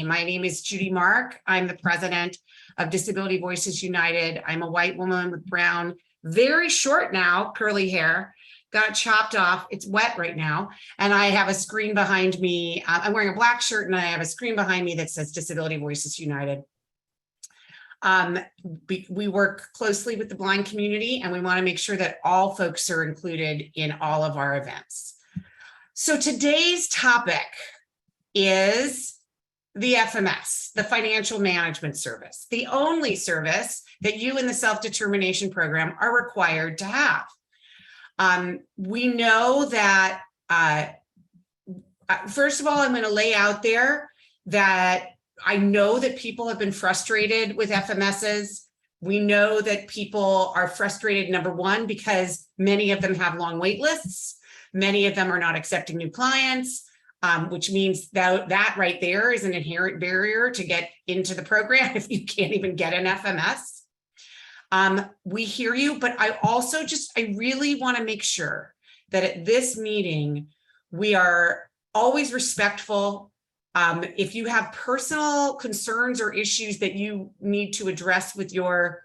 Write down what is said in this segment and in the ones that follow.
My name is Judy Mark. I'm the president of Disability Voices United. I'm a white woman with brown, very short now, curly hair, got it chopped off. It's wet right now. And I have a screen behind me. I'm wearing a black shirt and I have a screen behind me that says Disability Voices United. We work closely with the blind community and we want to make sure that all folks are included in all of our events. So today's topic is the FMS, the Financial Management Service, the only service that you in the self-determination program are required to have. We know that, first of all, I'm going to lay out there that I know that people have been frustrated with FMSs. We know that people are frustrated, number one, because many of them have long wait lists. Many of them are not accepting new clients, which means that right there is an inherent barrier to get into the program if you can't even get an FMS. We hear you, but I really want to make sure that at this meeting, we are always respectful. If you have personal concerns or issues that you need to address with your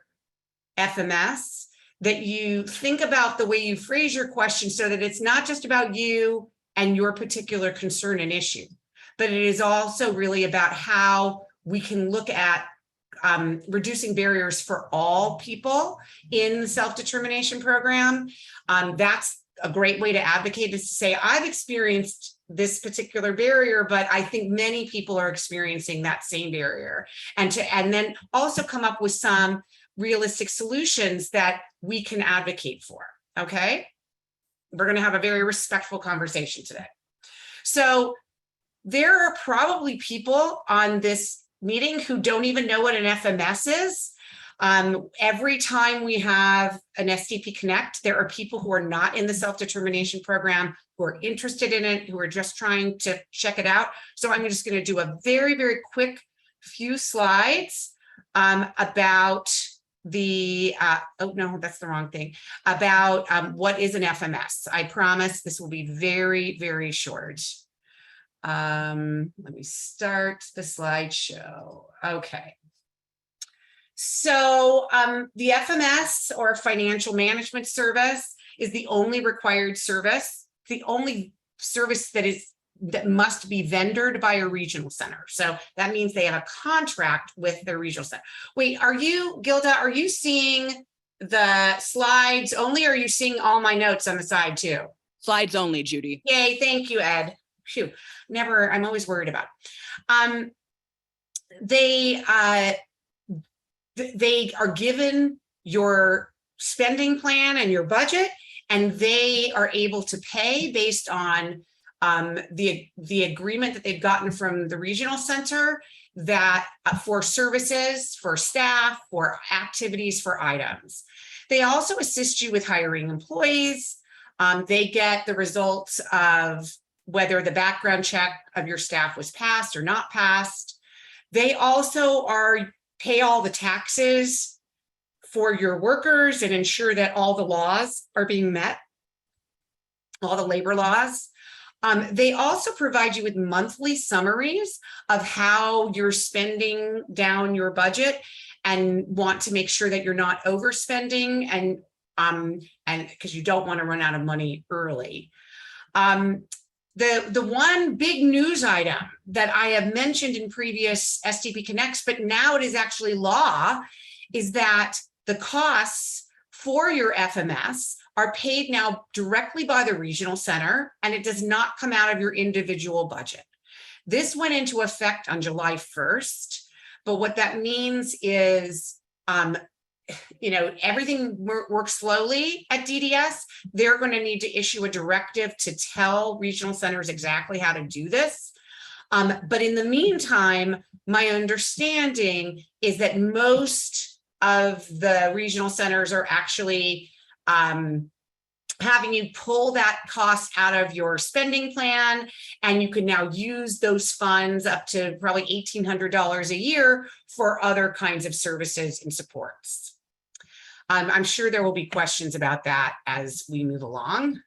FMS, that you think about the way you phrase your question so that it's not just about you and your particular concern and issue, but it is also really about how we can look at reducing barriers for all people in the self-determination program. That's a great way to advocate, is to say, I've experienced this particular barrier, but I think many people are experiencing that same barrier. And then also come up with some realistic solutions that we can advocate for, okay? We're gonna have a very respectful conversation today. So there are probably people on this meeting who don't even know what an FMS is. Every time we have an SDP Connect, there are people who are not in the self-determination program, who are interested in it, who are just trying to check it out. So I'm just going to do a very, very quick few slides about the, oh no, that's the wrong thing, about what is an FMS. I promise this will be very, very short. Let me start the slideshow. Okay. So the FMS, or Financial Management Service, is the only required service, the only service that must be vendored by a regional center. So that means they have a contract with their regional center. Wait, Gilda, are you seeing the slides only, or are you seeing all my notes on the side too? Slides only, Judy. Yay, thank you, Ed. Phew, I'm always worried about it. They are given your spending plan and your budget, and they are able to pay based on the agreement that they've gotten from the regional center, that for services, for staff, for activities, for items. They also assist you with hiring employees. They get the results of whether the background check of your staff was passed or not passed. They also pay all the taxes for your workers and ensure that all the laws are being met, all the labor laws. They also provide you with monthly summaries of how you're spending down your budget, and want to make sure that you're not overspending, and because you don't want to run out of money early. The one big news item that I have mentioned in previous SDP Connects, but now it is actually law, is that the costs for your FMS are paid now directly by the regional center, and it does not come out of your individual budget. This went into effect on July 1st, but what that means is, everything works slowly at DDS. They're going to need to issue a directive to tell regional centers exactly how to do this. But in the meantime, my understanding is that most of the regional centers are actually having you pull that cost out of your spending plan, and you can now use those funds up to probably $1,800 a year for other kinds of services and supports. I'm sure there will be questions about that as we move along.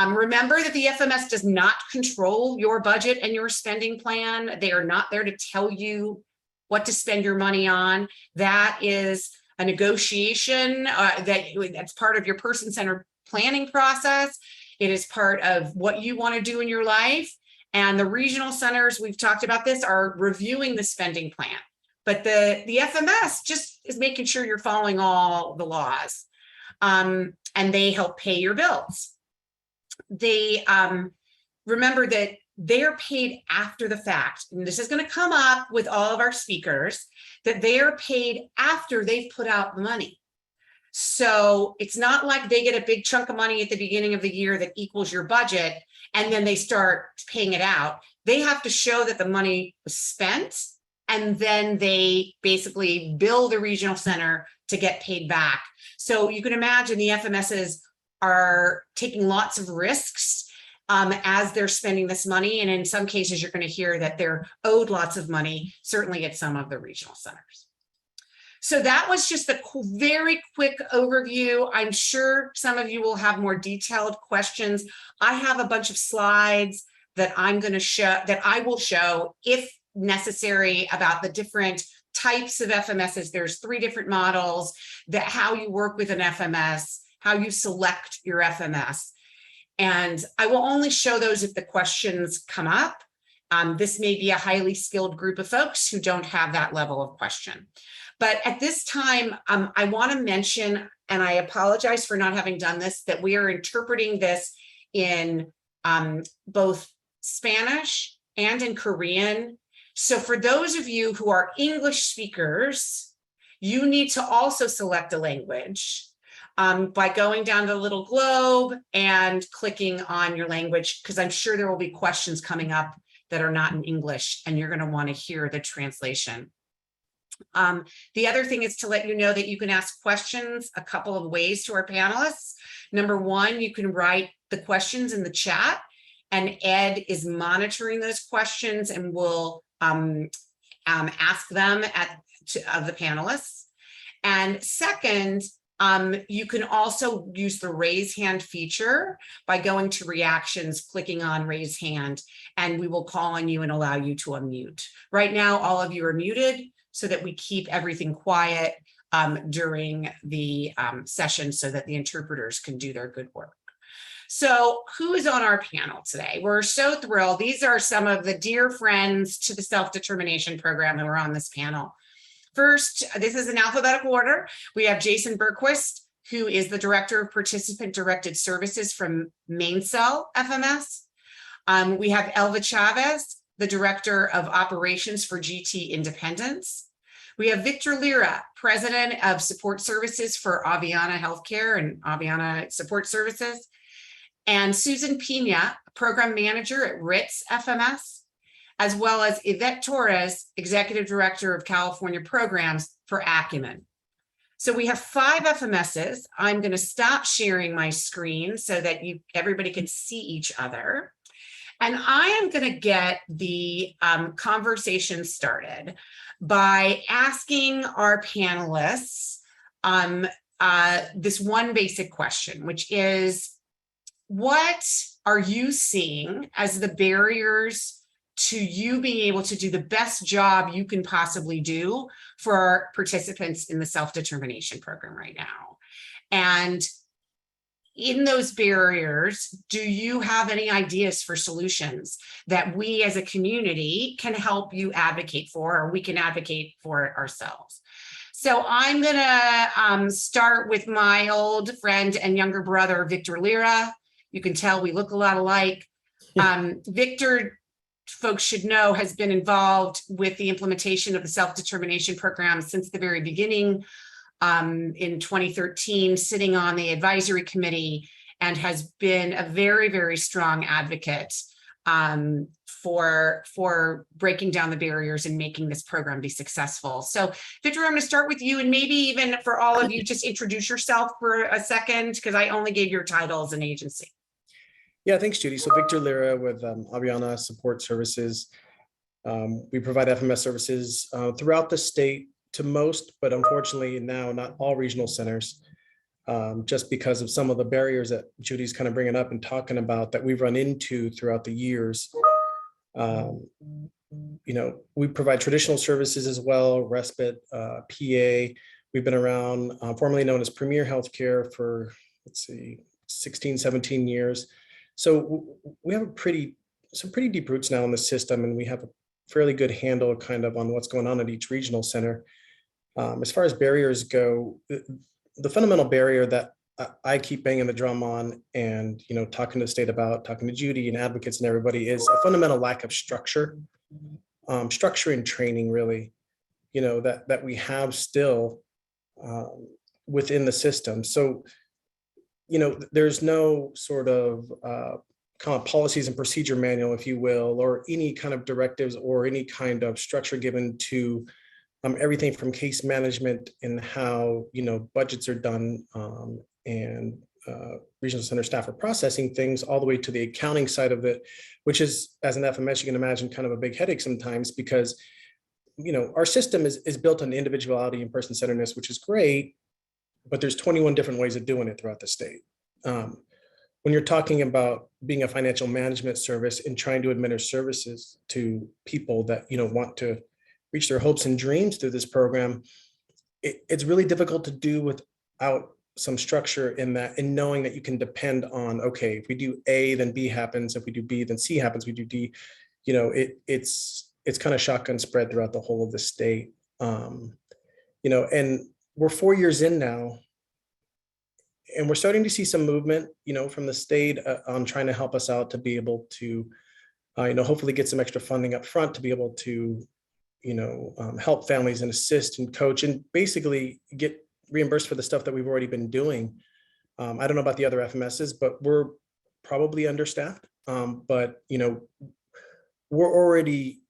Remember that the FMS does not control your budget and your spending plan. They are not there to tell you what to spend your money on. That is a negotiation that's part of your person-centered planning process. It is part of what you want to do in your life. And the regional centers, we've talked about this, are reviewing the spending plan. But the FMS just is making sure you're following all the laws. And they help pay your bills. They remember that they're paid after the fact. And this is going to come up with all of our speakers, that they are paid after they've put out the money. So it's not like they get a big chunk of money at the beginning of the year that equals your budget, and then they start paying it out. They have to show that the money was spent, and then they basically bill the regional center to get paid back. So you can imagine the FMSs are taking lots of risks as they're spending this money. And in some cases, you're going to hear that they're owed lots of money, certainly at some of the regional centers. So that was just a very quick overview. I'm sure some of you will have more detailed questions. I have a bunch of slides that I'm going to show, that I will show if necessary, about the different types of FMSs. There's 3 different models, that how you work with an FMS, how you select your FMS. And I will only show those if the questions come up. This may be a highly skilled group of folks who don't have that level of question. But at this time, I want to mention, and I apologize for not having done this, that we are interpreting this in both Spanish and in Korean. So for those of you who are English speakers, you need to also select a language by going down to the little globe and clicking on your language, because I'm sure there will be questions coming up that are not in English, and you're going to want to hear the translation. The other thing is to let you know that you can ask questions a couple of ways to our panelists. Number one, you can write the questions in the chat, and Ed is monitoring those questions and will ask them of the panelists. And second, you can also use the raise hand feature by going to reactions, clicking on raise hand, and we will call on you and allow you to unmute. Right now, all of you are muted so that we keep everything quiet during the session so that the interpreters can do their good work. So who is on our panel today? We're so thrilled. These are some of the dear friends to the self-determination program who are on this panel. First, this is in alphabetical order. We have Jason Bergquist, who is the Director of Participant-Directed Services from Maincell FMS. We have Elva Chavez, the Director of Operations for GT Independence. We have Victor Lira, President of Support Services for Aviana Healthcare and Aviana Support Services. And Susan Pina, Program Manager at Ritz FMS, as well as Yvette Torres, Executive Director of California Programs for Acumen. So we have 5 FMSs. I'm going to stop sharing my screen so that everybody can see each other. And I am going to get the conversation started by asking our panelists this one basic question, which is, what are you seeing as the barriers to you being able to do the best job you can possibly do for our participants in the self-determination program right now? And in those barriers, do you have any ideas for solutions that we as a community can help you advocate for, or we can advocate for ourselves? So I'm gonna start with my old friend and younger brother, Victor Lira. You can tell we look a lot alike. Victor, folks should know, has been involved with the implementation of the self-determination program since the very beginning in 2013, sitting on the advisory committee, and has been a very, very strong advocate for breaking down the barriers and making this program be successful. So Victor, I'm going to start with you, and maybe even for all of you, just introduce yourself for a second, because I only gave your title as an agency. Yeah, thanks, Judy. So Victor Lira with Aviana Support Services. We provide FMS services throughout the state to most, but unfortunately now not all regional centers. just because of some of the barriers that Judy's kind of bringing up and talking about that we've run into throughout the years. We provide traditional services as well, respite, PA. We've been around, formerly known as Premier Healthcare for, 16, 17 years. So we have some pretty deep roots now in the system, and we have a fairly good handle kind of on what's going on at each regional center. As far as barriers go, the fundamental barrier that I keep banging the drum on and, talking to the state about, talking to Judy and advocates and everybody, is a fundamental lack of structure, structure and training, really, that we have still within the system. So, there's no sort of kind of policies and procedure manual, if you will, or any kind of directives or any kind of structure given to everything from case management and how, budgets are done, and regional center staff are processing things, all the way to the accounting side of it, which is, as an FMS, you can imagine, kind of a big headache sometimes, because our system is built on individuality and person-centeredness, which is great, but there's 21 different ways of doing it throughout the state. When you're talking about being a financial management service and trying to administer services to people that want to reach their hopes and dreams through this program, it's really difficult to do without some structure in that, and knowing that you can depend on, okay, if we do A, then B happens. If we do B, then C happens. We do D. It's kind of shotgun spread throughout the whole of the state. And we're 4 years in now, and we're starting to see some movement, from the state on trying to help us out to be able to, hopefully get some extra funding up front to be able to, help families and assist and coach and basically get reimbursed for the stuff that we've already been doing. I don't know about the other FMSs, but we're probably understaffed. But, we're already,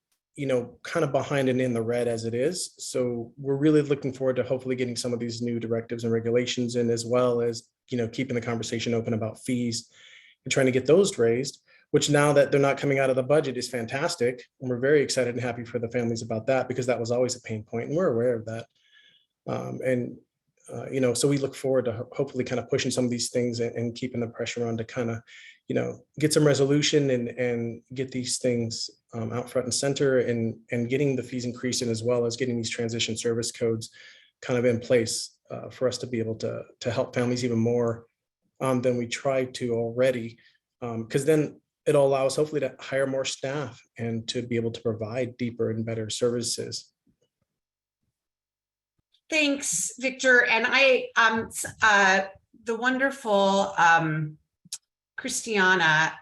kind of behind and in the red as it is. So we're really looking forward to hopefully getting some of these new directives and regulations in, as well as, keeping the conversation open about fees and trying to get those raised, which, now that they're not coming out of the budget, is fantastic. And we're very excited and happy for the families about that, because that was always a pain point, and we're aware of that. So we look forward to hopefully kind of pushing some of these things and keeping the pressure on to kind of, get some resolution and get these things out front and center, and getting the fees increased, and as well as getting these transition service codes kind of in place for us to be able to help families even more than we try to already, because then it'll allow us hopefully to hire more staff and to be able to provide deeper and better services. Thanks, Victor. And the wonderful Christiana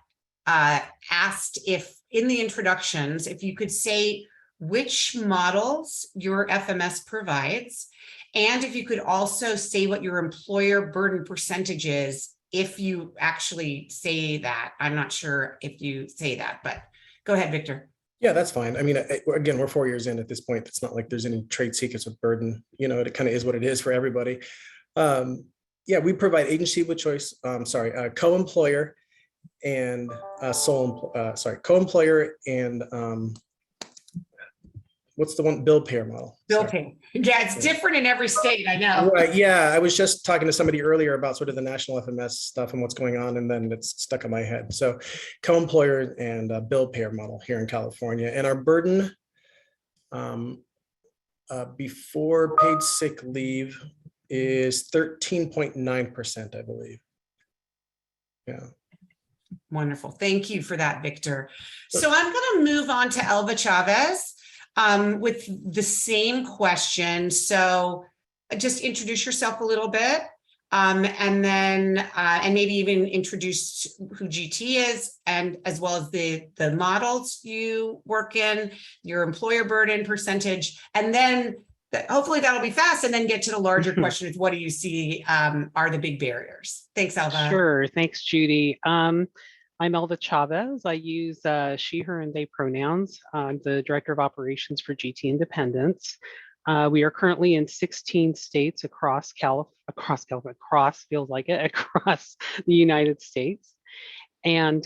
asked if, in the introductions, if you could say which models your FMS provides, and if you could also say what your employer burden percentage is, if you actually say that. I'm not sure if you say that, but go ahead, Victor. Yeah, that's fine. I mean, again, we're 4 years in at this point. It's not like there's any trade secrets with burden. It kind of is what it is for everybody. Yeah, we provide agency with choice. Co-employer and co-employer and what's the one? Bill payer model. Bill pay. Yeah, it's different in every state, I know. Right. Yeah, I was just talking to somebody earlier about sort of the national FMS stuff and what's going on, and then it's stuck in my head. So co-employer and bill payer model here in California. And our burden before paid sick leave is 13.9%, I believe. Yeah. Wonderful. Thank you for that, Victor. So I'm going to move on to Elva Chavez with the same question. So just introduce yourself a little bit, and then and maybe even introduce who GT is, and as well as the models you work in, your employer burden percentage, and then hopefully that'll be fast, and then get to the larger question of what do you see are the big barriers. Thanks, Elva. Sure. Thanks, Judy. I'm Elva Chavez. I use she, her, and they pronouns. I'm the Director of Operations for GT Independence. We are currently in 16 states across feels like it, across the United States. And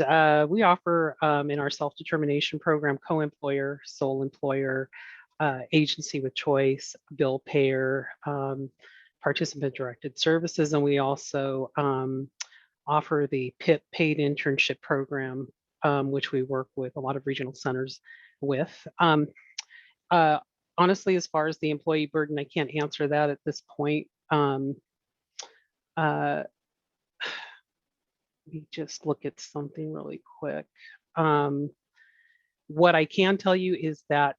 we offer in our self-determination program, co-employer, sole employer, agency with choice, bill payer, participant-directed services, and we also offer the PIP paid internship program, which we work with a lot of regional centers with. Honestly, as far as the employee burden, I can't answer that at this point. Let me just look at something really quick. What I can tell you is that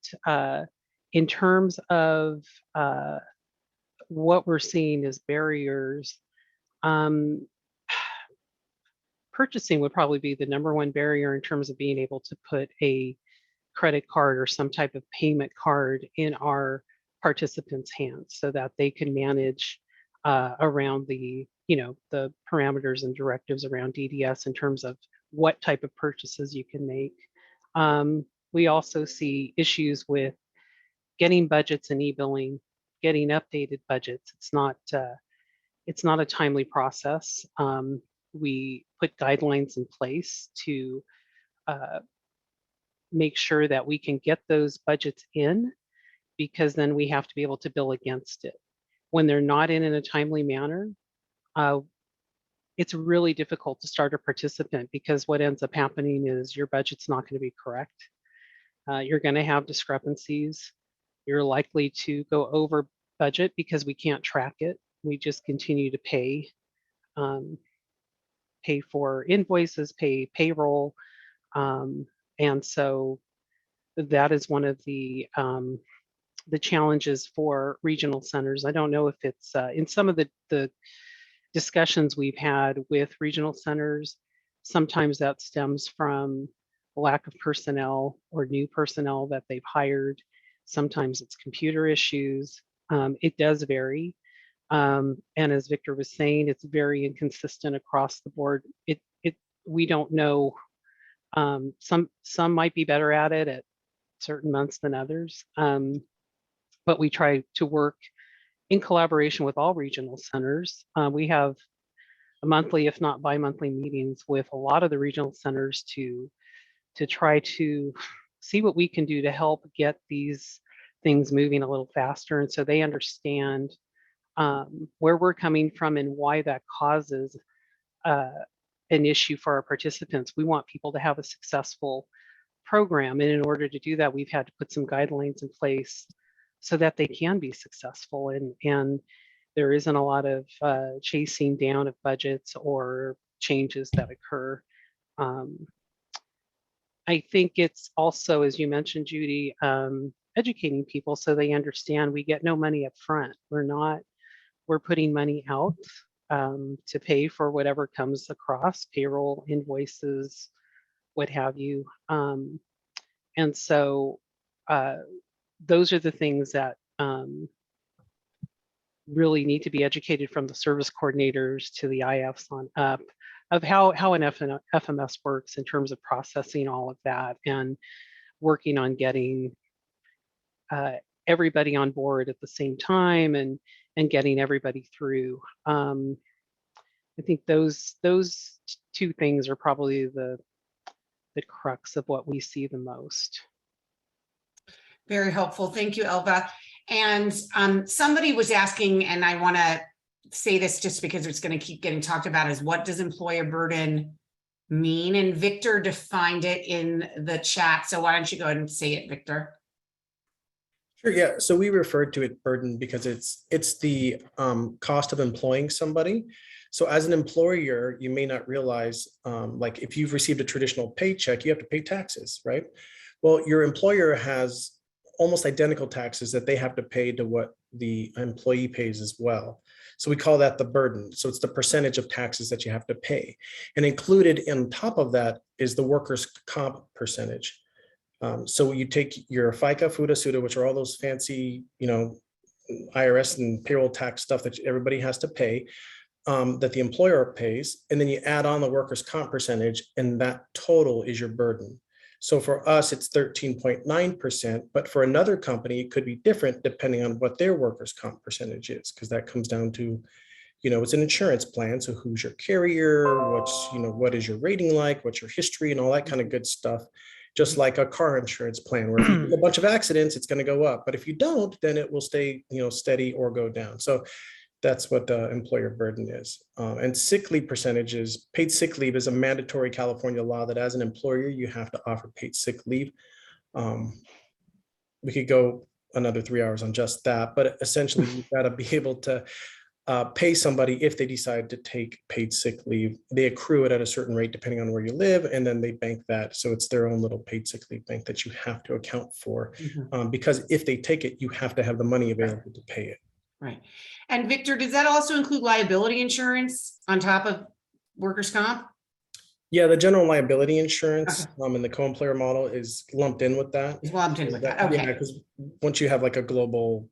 in terms of what we're seeing as barriers, purchasing would probably be the #1 barrier in terms of being able to put a credit card or some type of payment card in our participants' hands so that they can manage around the, the parameters and directives around DDS in terms of what type of purchases you can make. We also see issues with getting budgets and e-billing, getting updated budgets. It's not a timely process. We put guidelines in place to make sure that we can get those budgets in, because then we have to be able to bill against it. When they're not in a timely manner, it's really difficult to start a participant, because what ends up happening is your budget's not going to be correct. You're going to have discrepancies. You're likely to go over budget because we can't track it. We just continue to pay for invoices, pay payroll. And so that is one of the challenges for regional centers. I don't know if it's in some of the discussions we've had with regional centers, sometimes that stems from lack of personnel or new personnel that they've hired. Sometimes it's computer issues. It does vary. And as Victor was saying, it's very inconsistent across the board. We don't know. Some might be better at it at certain months than others. But we try to work in collaboration with all regional centers. We have a monthly, if not bi-monthly meetings with a lot of the regional centers to try to see what we can do to help get these things moving a little faster. And so they understand where we're coming from and why that causes an issue for our participants. We want people to have a successful program. And in order to do that, we've had to put some guidelines in place so that they can be successful. And there isn't a lot of chasing down of budgets or changes that occur. I think it's also, as you mentioned, Judy, educating people so they understand we get no money up front. We're putting money out to pay for whatever comes across, payroll, invoices, what have you. And so those are the things that really need to be educated from the service coordinators to the IFs on up of how an FMS works in terms of processing all of that and working on getting everybody on board at the same time and getting everybody through. I think those two things are probably the crux of what we see the most. Very helpful. Thank you, Elva. And somebody was asking, and I want to say this just because it's going to keep getting talked about, is what does employer burden mean? And Victor defined it in the chat. So why don't you go ahead and say it, Victor? Sure, yeah. So we referred to it burden because it's the cost of employing somebody. So as an employer, you may not realize, like if you've received a traditional paycheck, you have to pay taxes, right? Well, your employer has almost identical taxes that they have to pay to what the employee pays as well. So we call that the burden. So it's the percentage of taxes that you have to pay. And included on top of that is the workers' comp percentage. So you take your FICA, FUTA, SUTA, which are all those fancy, IRS and payroll tax stuff that everybody has to pay, that the employer pays, and then you add on the workers' comp percentage, and that total is your burden. So for us, it's 13.9%, but for another company, it could be different depending on what their workers' comp percentage is, because that comes down to, it's an insurance plan. So who's your carrier? What is your rating like? What's your history and all that kind of good stuff. Just like a car insurance plan, where if you have a bunch of accidents, it's going to go up. But if you don't, then it will stay, steady or go down. So That's what the employer burden is. And sick leave percentages, paid sick leave is a mandatory California law that as an employer, you have to offer paid sick leave. We could go another 3 hours on just that, but essentially you've got to be able to pay somebody if they decide to take paid sick leave. They accrue it at a certain rate depending on where you live, and then they bank that. So it's their own little paid sick leave bank that you have to account for. Because if they take it, you have to have the money available to pay it. Right. And Victor, does that also include liability insurance on top of workers' comp? Yeah, the general liability insurance and the co-employer model is lumped in with that. Is lumped in with that. Okay. Yeah, because once you have like a global,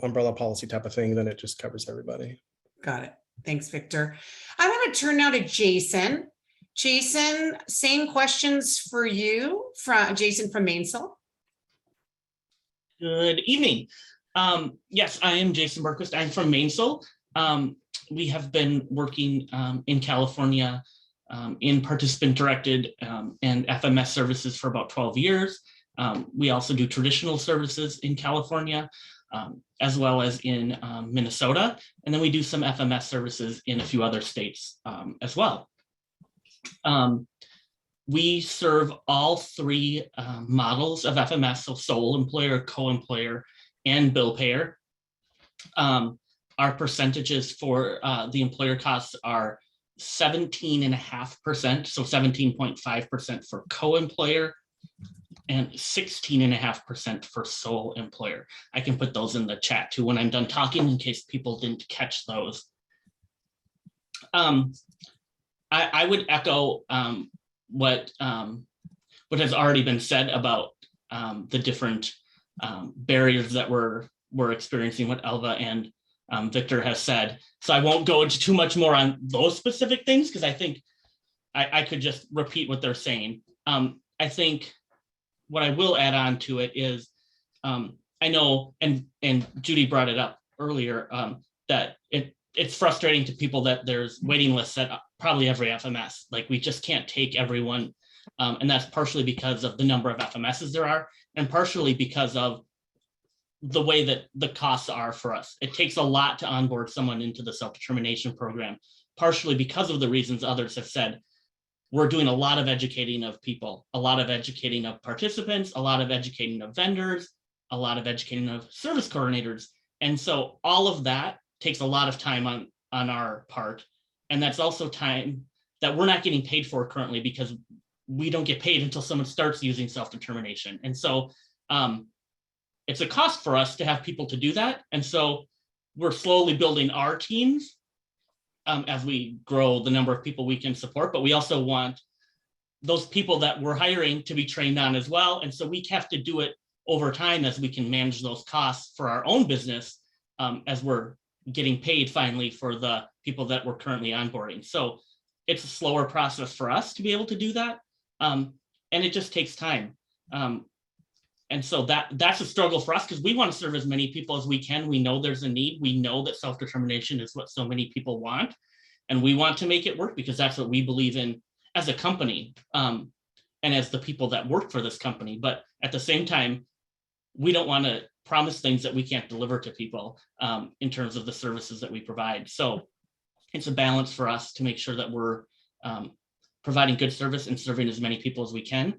umbrella policy type of thing, then it just covers everybody. Got it. Thanks, Victor. I want to turn now to Jason. Jason, same questions for you from Jason from Mainsail. Good evening. Yes, I am Jason Bergquist. I'm from Mainsail. We have been working in California in participant-directed and FMS services for about 12 years. We also do traditional services in California, as well as in Minnesota. And then we do some FMS services in a few other states as well. We serve all three models of FMS, so sole employer, co-employer, and bill payer. Our percentages for the employer costs are 17.5%, so 17.5% for co-employer and 16.5% for sole employer. I can put those in the chat too when I'm done talking in case people didn't catch those. I would echo what has already been said about the different barriers that we're experiencing, what Elva and Victor has said. So I won't go into too much more on those specific things because I think I could just repeat what they're saying. I think what I will add on to it is I know, and Judy brought it up earlier, that it's frustrating to people that there's waiting lists at probably every FMS. Like we just can't take everyone. And that's partially because of the number of FMSs there are, and partially because of the way that the costs are for us. It takes a lot to onboard someone into the self-determination program, partially because of the reasons others have said. We're doing a lot of educating of people, a lot of educating of participants, a lot of educating of vendors, a lot of educating of service coordinators. And so all of that takes a lot of time on our part. And that's also time that we're not getting paid for currently because we don't get paid until someone starts using self-determination. And so it's a cost for us to have people to do that. And so we're slowly building our teams as we grow the number of people we can support, but we also want those people that we're hiring to be trained on as well. And so we have to do it over time as we can manage those costs for our own business as we're getting paid finally for the people that we're currently onboarding. So it's a slower process for us to be able to do that. And it just takes time. And so that's a struggle for us because we want to serve as many people as we can. We know there's a need. We know that self-determination is what so many people want. And we want to make it work because that's what we believe in as a company and as the people that work for this company. But at the same time, we don't want to promise things that we can't deliver to people in terms of the services that we provide. So it's a balance for us to make sure that we're providing good service and serving as many people as we can,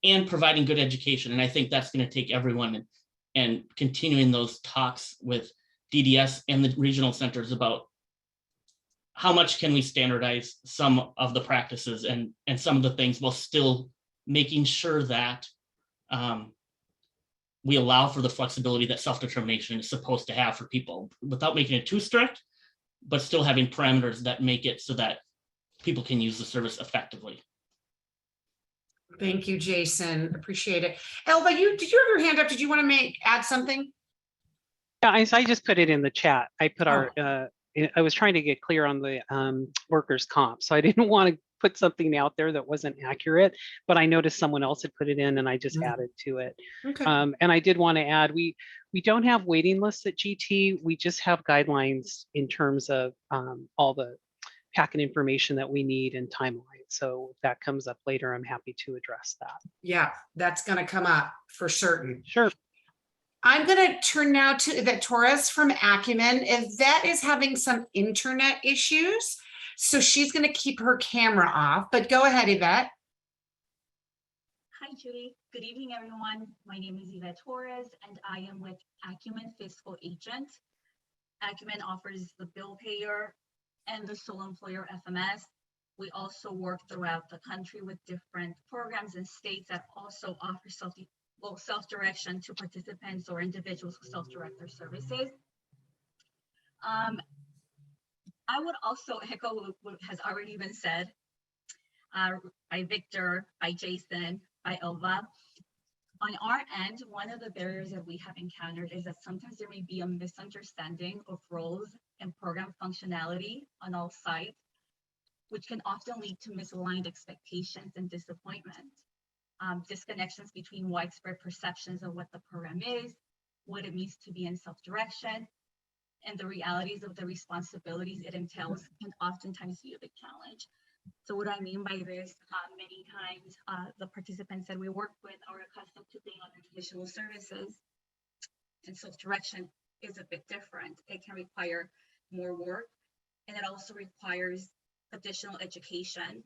and providing good education. And I think that's going to take everyone and continuing those talks with DDS and the regional centers about how much can we standardize some of the practices and some of the things while still making sure that we allow for the flexibility that self-determination is supposed to have for people without making it too strict, but still having parameters that make it so that people can use the service effectively. Thank you, Jason. Appreciate it. Elva, did you have your hand up? Did you want to add something? Yeah, I just put it in the chat. I put I was trying to get clear on the workers' comp. So I didn't want to put something out there that wasn't accurate, but I noticed someone else had put it in and I just added to it. Okay. And I did want to add, we don't have waiting lists at GT. We just have guidelines in terms of all the packet information that we need and timeline. So if that comes up later, I'm happy to address that. Yeah, that's going to come up for certain. Sure. I'm going to turn now to Yvette Torres from Acumen. Yvette is having some internet issues, so she's going to keep her camera off, but go ahead, Yvette. Hi, Judy. Good evening, everyone. My name is Yvette Torres, and I am with Acumen Fiscal Agent. Acumen offers the bill payer and the sole employer FMS. We also work throughout the country with different programs and states that also offer self-direction to participants or individuals who self-direct their services. I would also echo what has already been said by Victor, by Jason, by Elva. On our end, one of the barriers that we have encountered is that sometimes there may be a misunderstanding of roles and program functionality on all sides, which can often lead to misaligned expectations and disappointment. Disconnections between widespread perceptions of what the program is, what it means to be in self-direction, and the realities of the responsibilities it entails can oftentimes be a big challenge. So what I mean by this, many times the participants that we work with are accustomed to being on traditional services, and self-direction is a bit different. It can require more work, and it also requires additional education.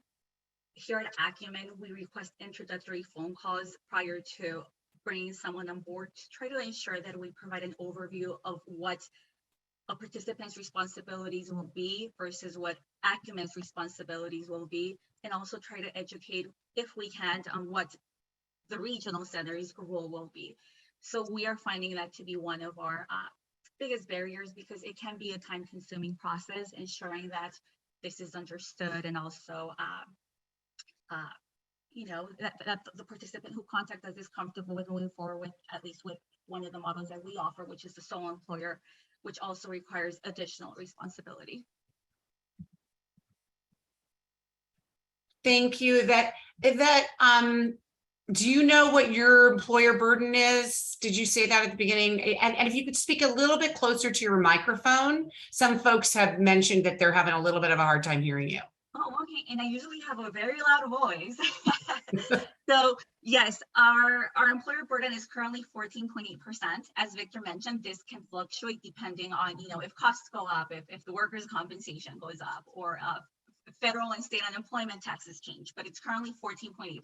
Here at Acumen, we request introductory phone calls prior to bringing someone on board to try to ensure that we provide an overview of what a participant's responsibilities will be versus what Acumen's responsibilities will be, and also try to educate, if we can, on what the regional center's role will be. So we are finding that to be one of our biggest barriers, because it can be a time-consuming process, ensuring that this is understood, and also that the participant who contacts us is comfortable with moving forward with, at least with one of the models that we offer, which is the sole employer, which also requires additional responsibility. Thank you, Yvette. Yvette, do you know what your employer burden is? Did you say that at the beginning? And if you could speak a little bit closer to your microphone. Some folks have mentioned that they're having a little bit of a hard time hearing you. Oh, okay. And I usually have a very loud voice. So yes, our employer burden is currently 14.8%. As Victor mentioned, this can fluctuate depending on, if costs go up, if the workers' compensation goes up, or federal and state unemployment taxes change, but it's currently 14.8%.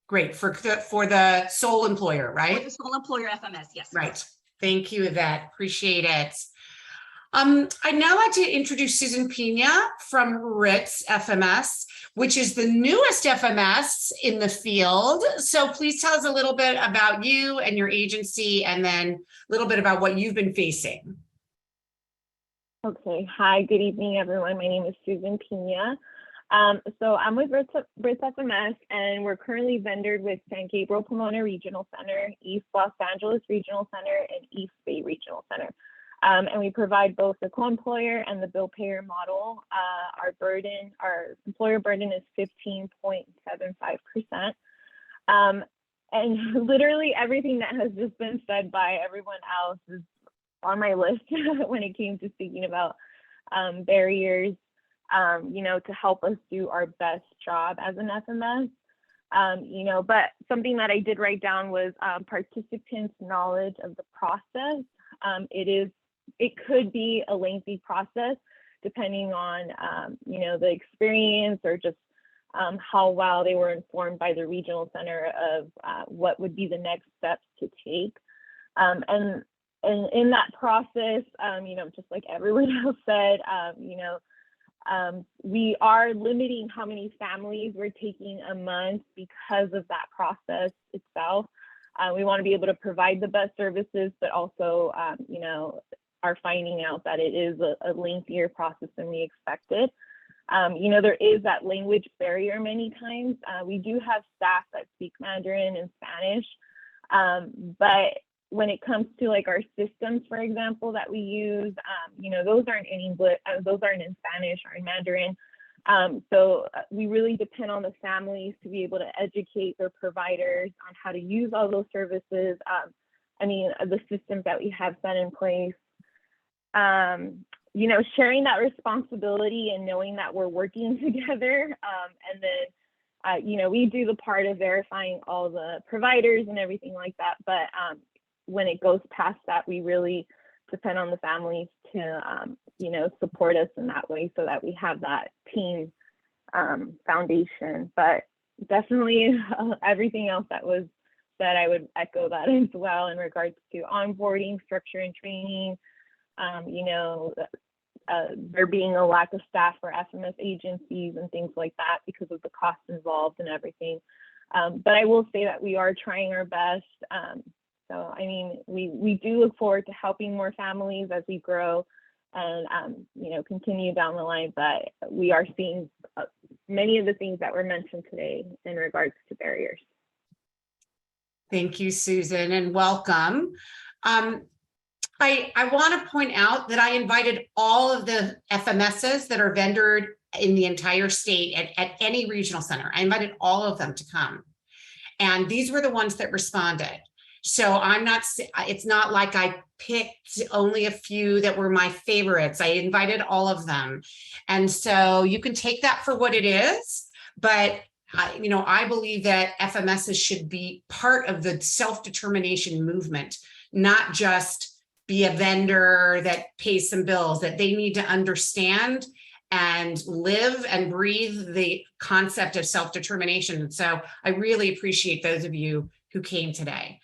Great, for the sole employer, right? For the sole employer FMS, yes. Right. Thank you, Yvette. Appreciate it. I'd now like to introduce Susan Pina from RITS FMS, which is the newest FMS in the field. So please tell us a little bit about you and your agency, and then a little bit about what you've been facing. Okay. Hi, good evening, everyone. My name is Susan Pina. So I'm with RITS FMS, and we're currently vendored with San Gabriel Pomona Regional Center, East Los Angeles Regional Center, and East Bay Regional Center. And we provide both the co-employer and the bill payer model. Our employer burden is 15.75%. And literally everything that has just been said by everyone else is on my list when it came to speaking about barriers, to help us do our best job as an FMS. But something that I did write down was participants' knowledge of the process. It could be a lengthy process depending on, the experience, or just how well they were informed by the regional center of what would be the next steps to take. And in that process, just like everyone else said, we are limiting how many families we're taking a month because of that process itself. We want to be able to provide the best services, but also, are finding out that it is a lengthier process than we expected. There is that language barrier many times. We do have staff that speak Mandarin and Spanish, but when it comes to like our systems, for example, that we use, those aren't in English, those aren't in Spanish or in Mandarin. So we really depend on the families to be able to educate their providers on how to use all those services. The systems that we have set in place. Sharing that responsibility and knowing that we're working together. And then, we do the part of verifying all the providers and everything like that. But when it goes past that, we really depend on the families to, you know, support us in that way so that we have that team foundation. But definitely everything else that was said, I would echo that as well in regards to onboarding, structure, and training. You know, there being a lack of staff for FMS agencies and things like that because of the costs involved and everything. But I will say that we are trying our best. So, I mean, we do look forward to helping more families as we grow and, you know, continue down the line. But we are seeing many of the things that were mentioned today in regards to barriers. Thank you, Susan, and welcome. I want to point out that I invited all of the FMSs that are vendored in the entire state at any regional center. I invited all of them to come. And these were the ones that responded. So it's not like I picked only a few that were my favorites. I invited all of them. And so you can take that for what it is, but you know, I believe that FMSs should be part of the self-determination movement, not just be a vendor that pays some bills, that they need to understand and live and breathe the concept of self-determination. So I really appreciate those of you who came today.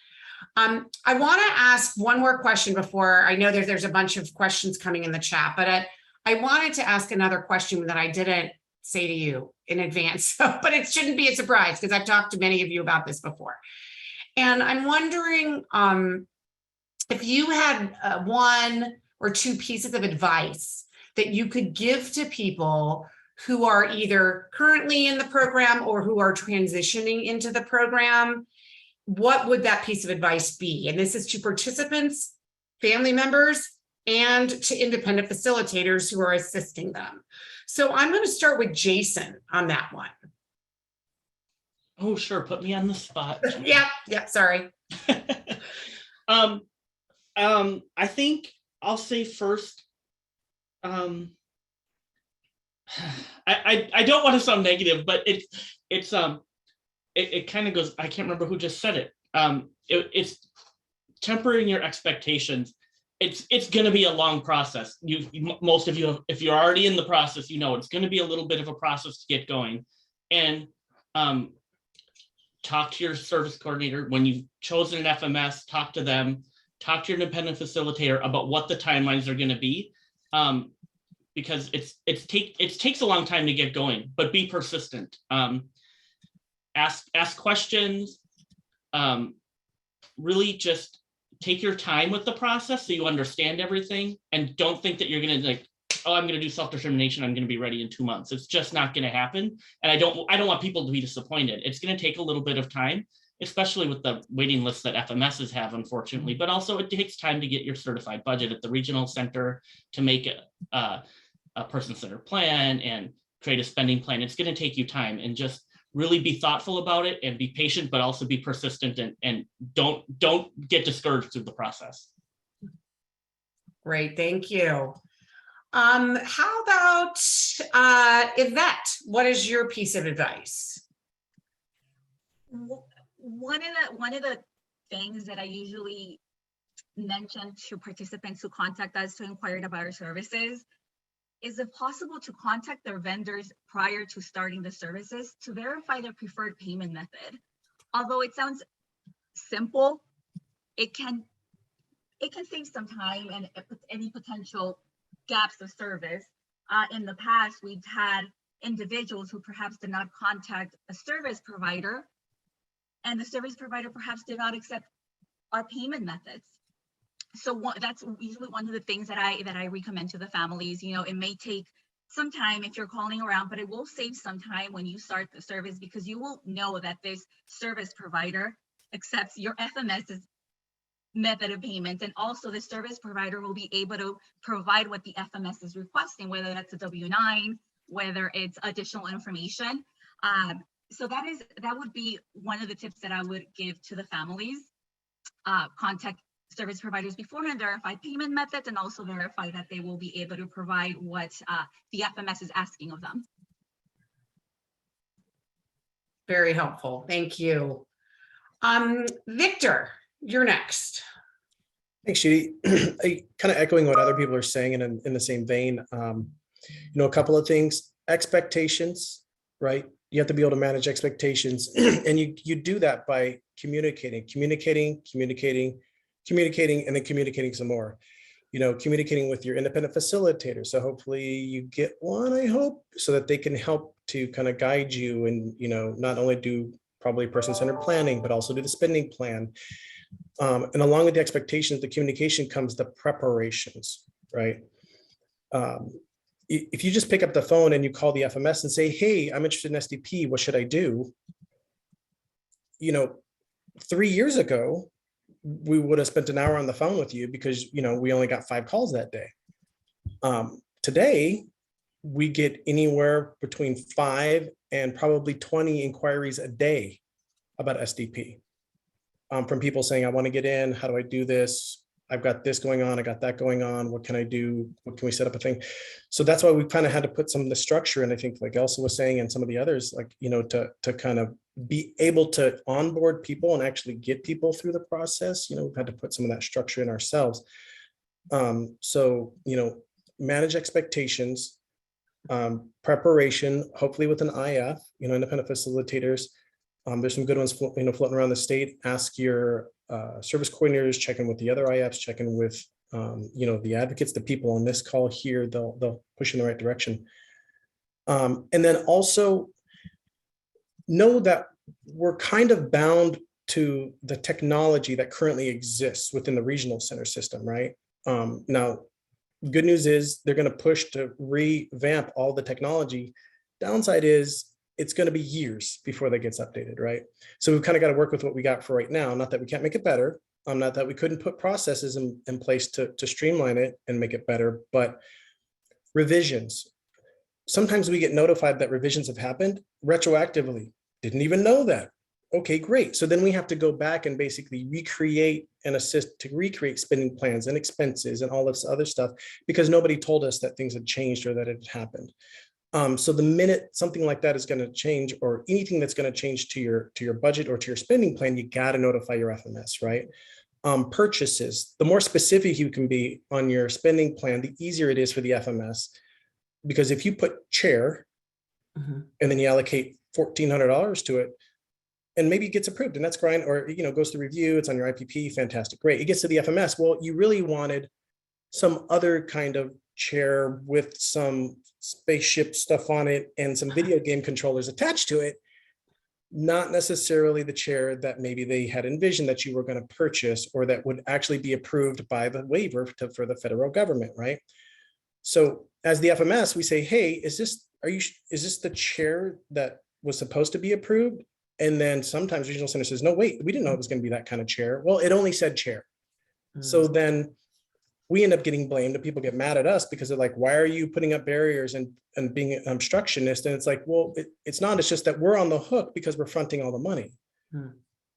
I want to ask one more question before, I know there's a bunch of questions coming in the chat, but I wanted to ask another question that I didn't say to you in advance, but it shouldn't be a surprise because I've talked to many of you about this before. And I'm wondering if you had one or two pieces of advice that you could give to people who are either currently in the program or who are transitioning into the program, what would that piece of advice be? And this is to participants, family members, and to independent facilitators who are assisting them. So I'm going to start with Jason on that one. Oh, sure. Put me on the spot. Yep, sorry. I think I'll say first, I don't want to sound negative, but it kind of goes, I can't remember who just said it. It's tempering your expectations. It's going to be a long process. Most of you, if you're already in the process, you know it's going to be a little bit of a process to get going. And talk to your service coordinator when you've chosen an FMS. Talk to them. Talk to your independent facilitator about what the timelines are going to be, because it takes a long time to get going. But be persistent. Ask questions. Really just take your time with the process so you understand everything, and don't think that you're going to oh, I'm going to do self-determination, I'm going to be ready in 2 months. It's just not going to happen. And I don't want people to be disappointed. It's going to take a little bit of time, especially with the waiting lists that FMSs have, unfortunately, but also it takes time to get your certified budget at the regional center to make a person-centered plan and create a spending plan. It's going to take you time, and just really be thoughtful about it and be patient, but also be persistent, and don't get discouraged through the process. Great, thank you. How about Yvette? What is your piece of advice? One of the things that I usually mention to participants who contact us to inquire about our services is, if possible, to contact their vendors prior to starting the services to verify their preferred payment method. Although it sounds simple, it can save some time and any potential gaps of service. In the past, we've had individuals who perhaps did not contact a service provider, and the service provider perhaps did not accept our payment methods. So that's usually one of the things that I recommend to the families. You know, it may take some time if you're calling around, but it will save some time when you start the service, because you will know that this service provider accepts your FMS's method of payment, and also the service provider will be able to provide what the FMS is requesting, whether that's a W-9, whether it's additional information. So that would be one of the tips that I would give to the families. Contact service providers beforehand, verify payment methods, and also verify that they will be able to provide what the FMS is asking of them. Very helpful, thank you. Victor, you're next. Thanks, Judy. Kind of echoing what other people are saying and in the same vein, a couple of things, expectations, right? You have to be able to manage expectations and you do that by communicating, and then communicating some more, communicating with your independent facilitator. So hopefully you get one, I hope, so that they can help to kind of guide you and, not only do probably person-centered planning, but also do the spending plan. And along with the expectations, the communication comes the preparations, right? If you just pick up the phone and you call the FMS and say, hey, I'm interested in SDP, what should I do? 3 years ago, we would have spent an hour on the phone with you because, we only got 5 calls that day. Today, we get anywhere between 5 and probably 20 inquiries a day about SDP. From people saying, I want to get in, how do I do this? I've got this going on, I got that going on, what can I do? What can we set up a thing? So that's why we kind of had to put some of the structure, and I think like Elsa was saying, and some of the others, like, to kind of be able to onboard people and actually get people through the process. We've had to put some of that structure in ourselves. So, manage expectations, preparation, hopefully with an IF, independent facilitators. There's some good ones, floating around the state. Ask your service coordinators, check in with the other IFs, check in with, the advocates, the people on this call here, they'll push in the right direction. And then also know that we're kind of bound to the technology that currently exists within the regional center system, right? Now, good news is they're going to push to revamp all the technology. Downside is it's going to be years before that gets updated, right? So we've kind of got to work with what we got for right now. Not that we can't make it better. Not that we couldn't put processes in place to streamline it and make it better, but revisions. Sometimes we get notified that revisions have happened retroactively. Didn't even know that. Okay, great. So then we have to go back and basically recreate and assist to recreate spending plans and expenses and all this other stuff because nobody told us that things had changed or that it had happened. So the minute something like that is going to change, or anything that's going to change to your budget or to your spending plan, you got to notify your FMS, right? Purchases, the more specific you can be on your spending plan, the easier it is for the FMS. Because if you put chair and then you allocate $1,400 to it, and maybe it gets approved and that's great, or goes to review, it's on your IPP, fantastic, great. It gets to the FMS. Well, you really wanted some other kind of chair with some spaceship stuff on it and some video game controllers attached to it, not necessarily the chair that maybe they had envisioned that you were going to purchase or that would actually be approved by the waiver for the federal government, right? So as the FMS, we say, hey, is this the chair that was supposed to be approved? And then sometimes regional center says, no, wait, we didn't know it was going to be that kind of chair. Well, it only said chair. So then we end up getting blamed and people get mad at us because they're like, why are you putting up barriers and being an obstructionist? And it's like, well, it's not, it's just that we're on the hook because we're fronting all the money.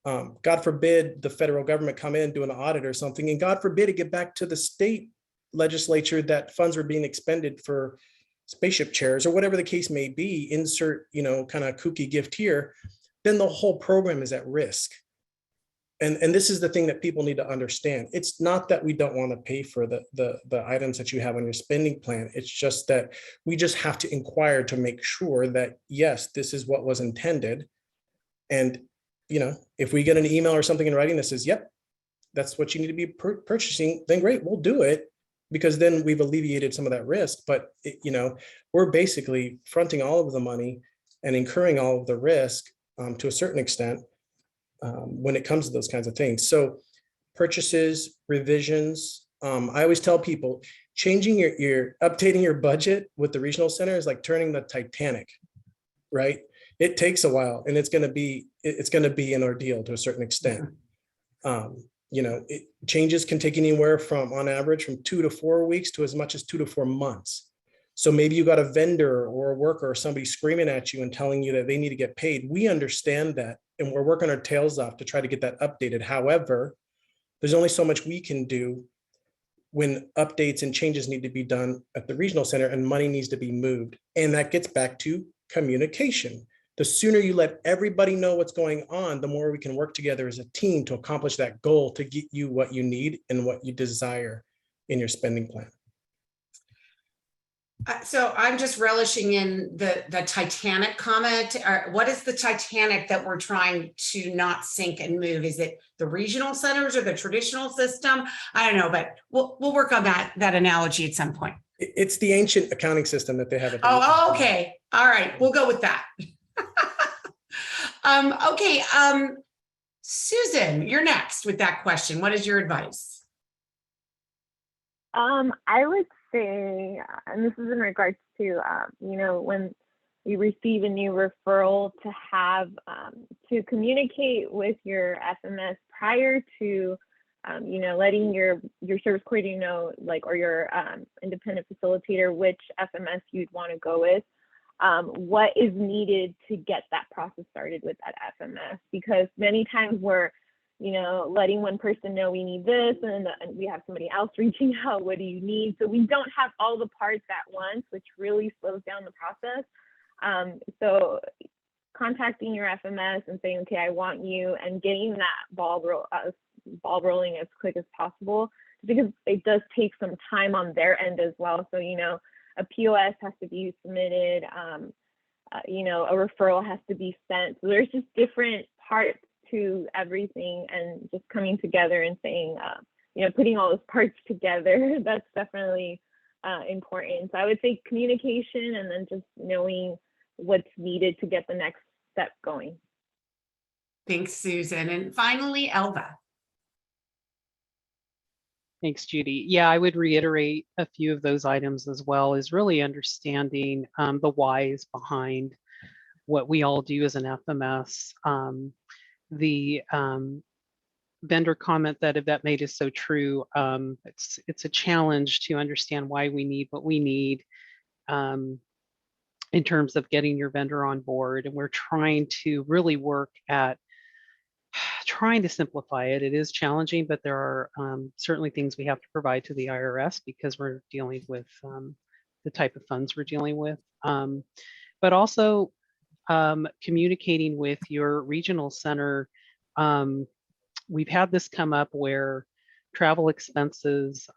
God forbid the federal government come in, do an audit or something, and God forbid it get back to the state legislature that funds were being expended for spaceship chairs or whatever the case may be, insert, kind of kooky gift here, then the whole program is at risk. And this is the thing that people need to understand. It's not that we don't want to pay for the items that you have on your spending plan. It's just that we just have to inquire to make sure that, yes, this is what was intended. And, if we get an email or something in writing that says, yep, that's what you need to be purchasing, then great, we'll do it, because then we've alleviated some of that risk. But, we're basically fronting all of the money and incurring all of the risk to a certain extent. When it comes to those kinds of things. So purchases, revisions, I always tell people changing updating your budget with the regional center is like turning the Titanic, right? It takes a while and it's going to be an ordeal to a certain extent. Changes can take anywhere from, on average, from 2 to 4 weeks to as much as 2 to 4 months. So maybe you got a vendor or a worker or somebody screaming at you and telling you that they need to get paid. We understand that. And we're working our tails off to try to get that updated. However, there's only so much we can do when updates and changes need to be done at the regional center and money needs to be moved. And that gets back to communication. The sooner you let everybody know what's going on, the more we can work together as a team to accomplish that goal, to get you what you need and what you desire in your spending plan. So I'm just relishing in the Titanic comment. What is the Titanic that we're trying to not sink and move? Is it the regional centers or the traditional system? I don't know, but we'll work on that analogy at some point. It's the ancient accounting system that they have at the Oh, okay. All right. We'll go with that. Okay. Susan, you're next with that question. What is your advice? I would say, and this is in regards to, you know, when you receive a new referral, to have, to communicate with your FMS prior to, you know, letting your service coordinator know, like, or your independent facilitator, which FMS you'd want to go with, what is needed to get that process started with that FMS. Because many times we're, you know, letting one person know we need this, and we have somebody else reaching out, what do you need? So we don't have all the parts at once, which really slows down the process. So contacting your FMS and saying, okay, I want you, and getting that ball rolling as quick as possible, because it does take some time on their end as well. So, you know, a POS has to be submitted, you know, a referral has to be sent. So there's just different parts to everything, and just coming together and saying, you know, putting all those parts together, that's definitely important. So I would say communication, and then just knowing what's needed to get the next step going. Thanks, Susan. And finally, Elva. Thanks, Judy. Yeah, I would reiterate a few of those items, as well as really understanding the whys behind what we all do as an FMS. The vendor comment that Yvette made is so true. It's a challenge to understand why we need what we need in terms of getting your vendor on board. And we're trying to really work at trying to simplify it. It is challenging, but there are certainly things we have to provide to the IRS, because we're dealing with the type of funds we're dealing with. But also communicating with your regional center. We've had this come up where travel expenses,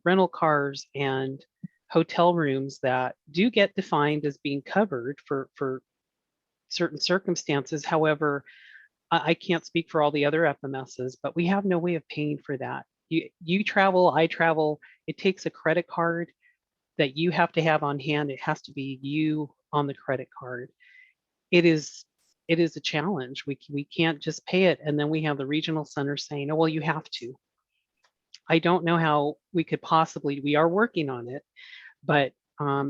rental cars, and hotel rooms that do get defined as being covered for certain circumstances. However, I can't speak for all the other FMSs, but we have no way of paying for that. You travel, I travel. It takes a credit card that you have to have on hand. It has to be you on the credit card. It is a challenge. We can't just pay it, and then we have the regional center saying, oh, well, you have to. I don't know how we could possibly, we are working on it, but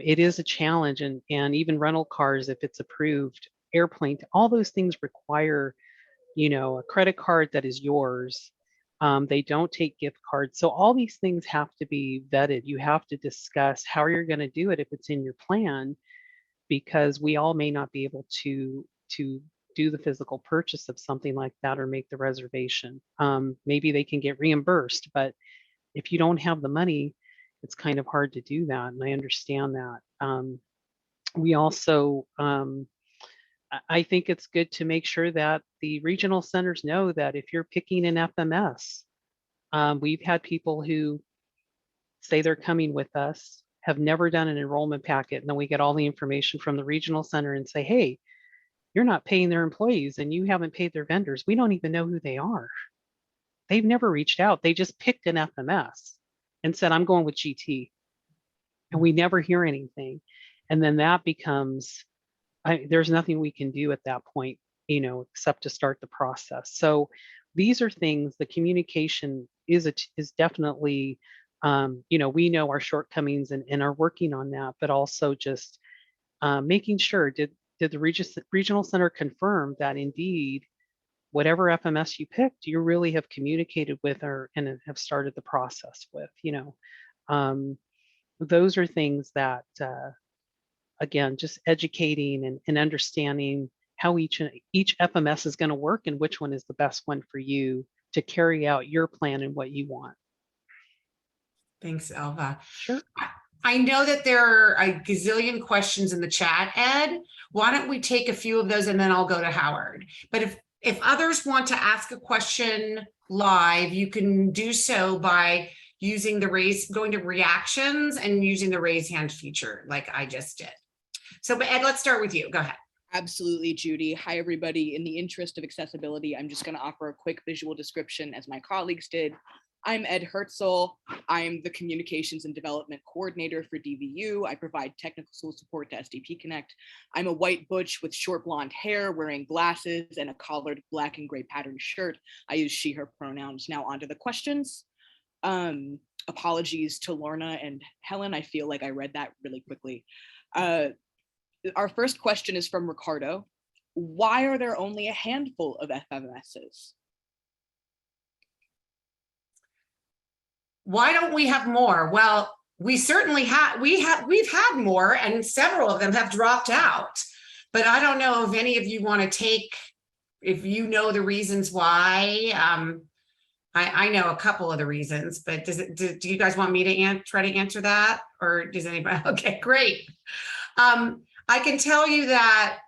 it is a challenge. And even rental cars, if it's approved, airplane, all those things require, you know, a credit card that is yours. They don't take gift cards. So all these things have to be vetted. You have to discuss how you're going to do it if it's in your plan, because we all may not be able to do the physical purchase of something like that or make the reservation. Maybe they can get reimbursed, but if you don't have the money, it's kind of hard to do that. And I understand that. We also, I think it's good to make sure that the regional centers know that if you're picking an FMS, we've had people who say they're coming with us, have never done an enrollment packet, and then we get all the information from the regional center and say, hey, you're not paying their employees and you haven't paid their vendors. We don't even know who they are. They've never reached out. They just picked an FMS and said, I'm going with GT. And we never hear anything. And then that becomes, there's nothing we can do at that point, you know, except to start the process. So these are things, the communication is definitely, you know, we know our shortcomings and are working on that, but also just making sure, did the regional center confirm that indeed, whatever FMS you picked, you really have communicated with her and have started the process with, you know. Those are things that, again, just educating and understanding how each FMS is going to work and which one is the best one for you to carry out your plan and what you want. Thanks, Elva. Sure. I know that there are a gazillion questions in the chat, Ed. Why don't we take a few of those and then I'll go to Howard. But if others want to ask a question live, you can do so by using going to reactions and using the raise hand feature like I just did. So, but Ed, let's start with you. Go ahead. Absolutely, Judy. Hi, everybody. In the interest of accessibility, I'm just going to offer a quick visual description as my colleagues did. I'm Ed Herzl. I'm the Communications and Development Coordinator for DVU. I provide technical support to SDP Connect. I'm a white butch with short blonde hair, wearing glasses and a collared black and gray patterned shirt. I use she, her pronouns. Now on to the questions. Apologies to Lorna and Helen. I feel like I read that really quickly. Our first question is from Ricardo. Why are there only a handful of FMSs? Why don't we have more? Well, we certainly we've had more, and several of them have dropped out. But I don't know if any of you want to take, if you know the reasons why. I know a couple of the reasons, but do you guys want me to try to answer that, or does anybody? Okay, great. I can tell you that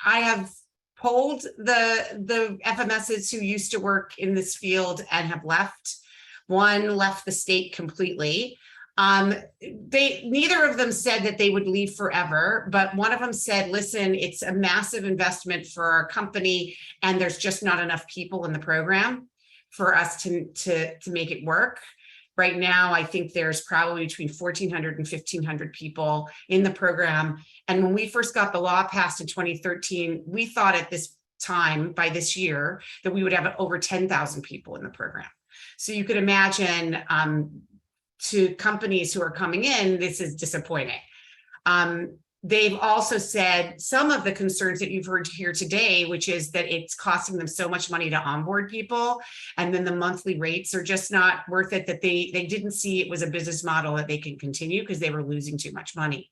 I have polled the FMSs who used to work in this field and have left. One left the state completely. Neither of them said that they would leave forever, but one of them said, listen, it's a massive investment for our company and there's just not enough people in the program for us to make it work. Right now, I think there's probably between 1,400 and 1,500 people in the program. And when we first got the law passed in 2013, we thought at this time, by this year, that we would have over 10,000 people in the program. So you could imagine to companies who are coming in, this is disappointing. They've also said some of the concerns that you've heard here today, which is that it's costing them so much money to onboard people, and then the monthly rates are just not worth it, that they didn't see it was a business model that they can continue because they were losing too much money.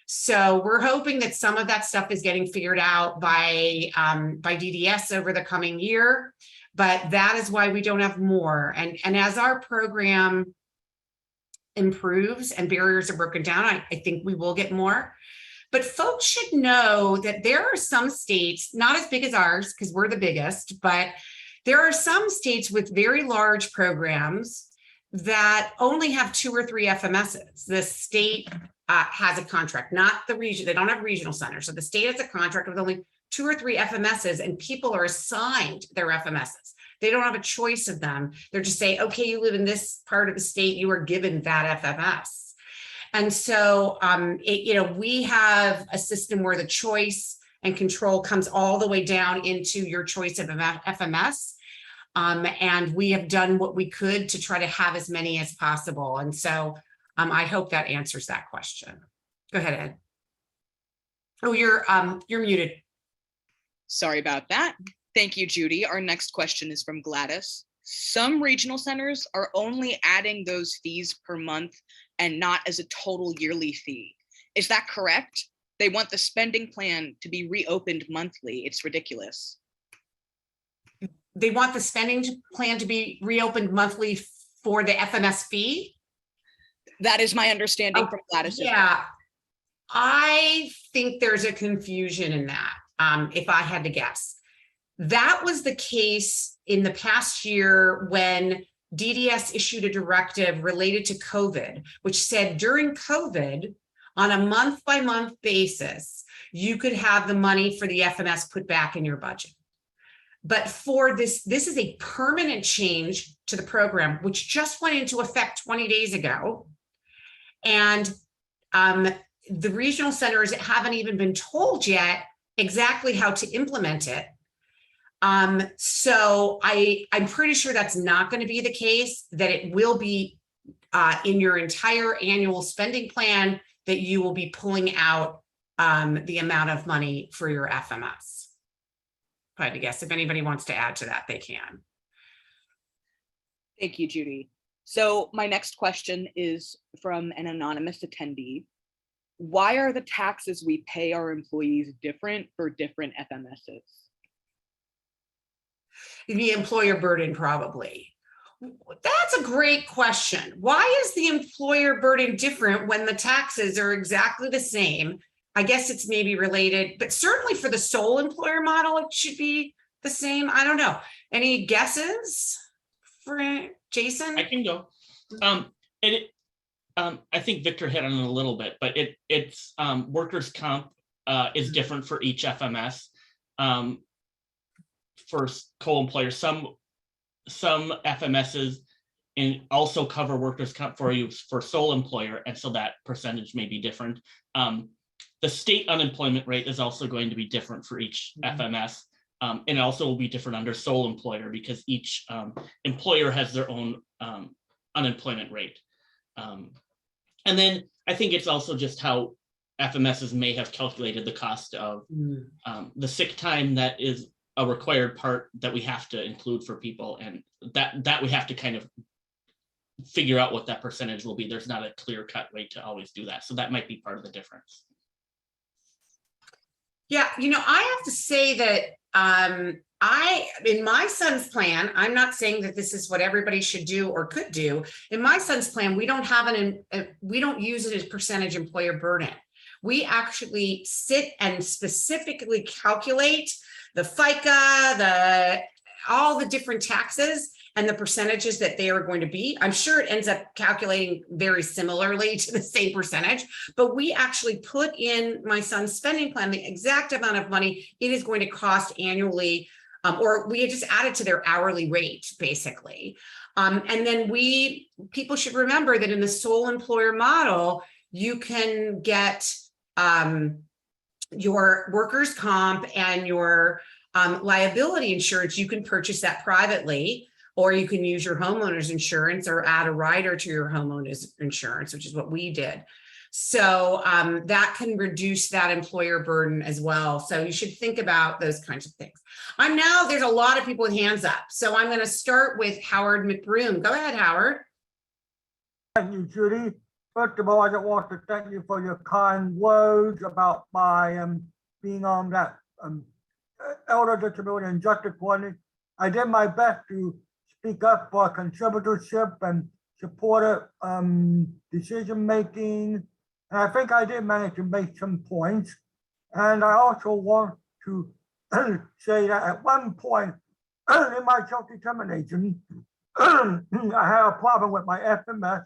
So we're hoping that some of that stuff is getting figured out by DDS over the coming year, but that is why we don't have more. And as our program improves and barriers are broken down, I think we will get more. But folks should know that there are some states, not as big as ours, because we're the biggest, but there are some states with very large programs that only have 2 or 3 FMSs. The state has a contract, not the region. They don't have regional centers. So the state has a contract with only 2 or 3 FMSs, and people are assigned their FMSs. They don't have a choice of them. They're just saying, okay, you live in this part of the state, you are given that FMS. And so, we have a system where the choice and control comes all the way down into your choice of FMS. And we have done what we could to try to have as many as possible. And so I hope that answers that question. Go ahead, Ed. Oh, you're muted. Sorry about that. Thank you, Judy. Our next question is from Gladys. Some regional centers are only adding those fees per month and not as a total yearly fee. Is that correct? They want the spending plan to be reopened monthly. It's ridiculous. They want the spending plan to be reopened monthly for the FMS fee? That is my understanding from Gladys. Yeah, I think there's a confusion in that, if I had to guess. That was the case in the past year when DDS issued a directive related to COVID, which said during COVID, on a month-by-month basis, you could have the money for the FMS put back in your budget. But for this is a permanent change to the program, which just went into effect 20 days ago. And the regional centers haven't even been told yet exactly how to implement it. So I'm pretty sure that's not going to be the case, that it will be in your entire annual spending plan that you will be pulling out the amount of money for your FMS. But I guess if anybody wants to add to that, they can. Thank you, Judy. So my next question is from an anonymous attendee. Why are the taxes we pay our employees different for different FMSs? The employer burden, probably. That's a great question. Why is the employer burden different when the taxes are exactly the same? I guess it's maybe related, but certainly for the sole employer model, it should be the same. I don't know. Any guesses for Jason? I can go. I think Victor hit on it a little bit, but it's workers' comp is different for each FMS. For co-employers, some FMSs also cover workers' comp for you for sole employer, and so that percentage may be different. The state unemployment rate is also going to be different for each FMS. And it also will be different under sole employer because each employer has their own unemployment rate. And then I think it's also just how FMSs may have calculated the cost of the sick time that is a required part that we have to include for people, and that we have to kind of figure out what that percentage will be. There's not a clear-cut way to always do that. So that might be part of the difference. Yeah, I have to say that in my son's plan, I'm not saying that this is what everybody should do or could do. In my son's plan, we don't have we don't use it as percentage employer burden. We actually sit and specifically calculate the FICA, all the different taxes and the percentages that they are going to be. I'm sure it ends up calculating very similarly to the same percentage, but we actually put in my son's spending plan the exact amount of money it is going to cost annually, or we just added to their hourly rate, basically. And then people should remember that in the sole employer model, you can get your workers' comp and your liability insurance. You can purchase that privately, or you can use your homeowner's insurance or add a rider to your homeowner's insurance, which is what we did. So that can reduce that employer burden as well. So you should think about those kinds of things. There's a lot of people with hands up. So I'm going to start with Howard McBroom. Go ahead, Howard. Thank you, Judy. First of all, I just want to thank you for your kind words about my being on that Elder Disability and Justice Coordinator. I did my best to speak up for conservatorship and supportive decision making. And I think I did manage to make some points. And I also want to say that at one point in my self-determination, I had a problem with my FMS.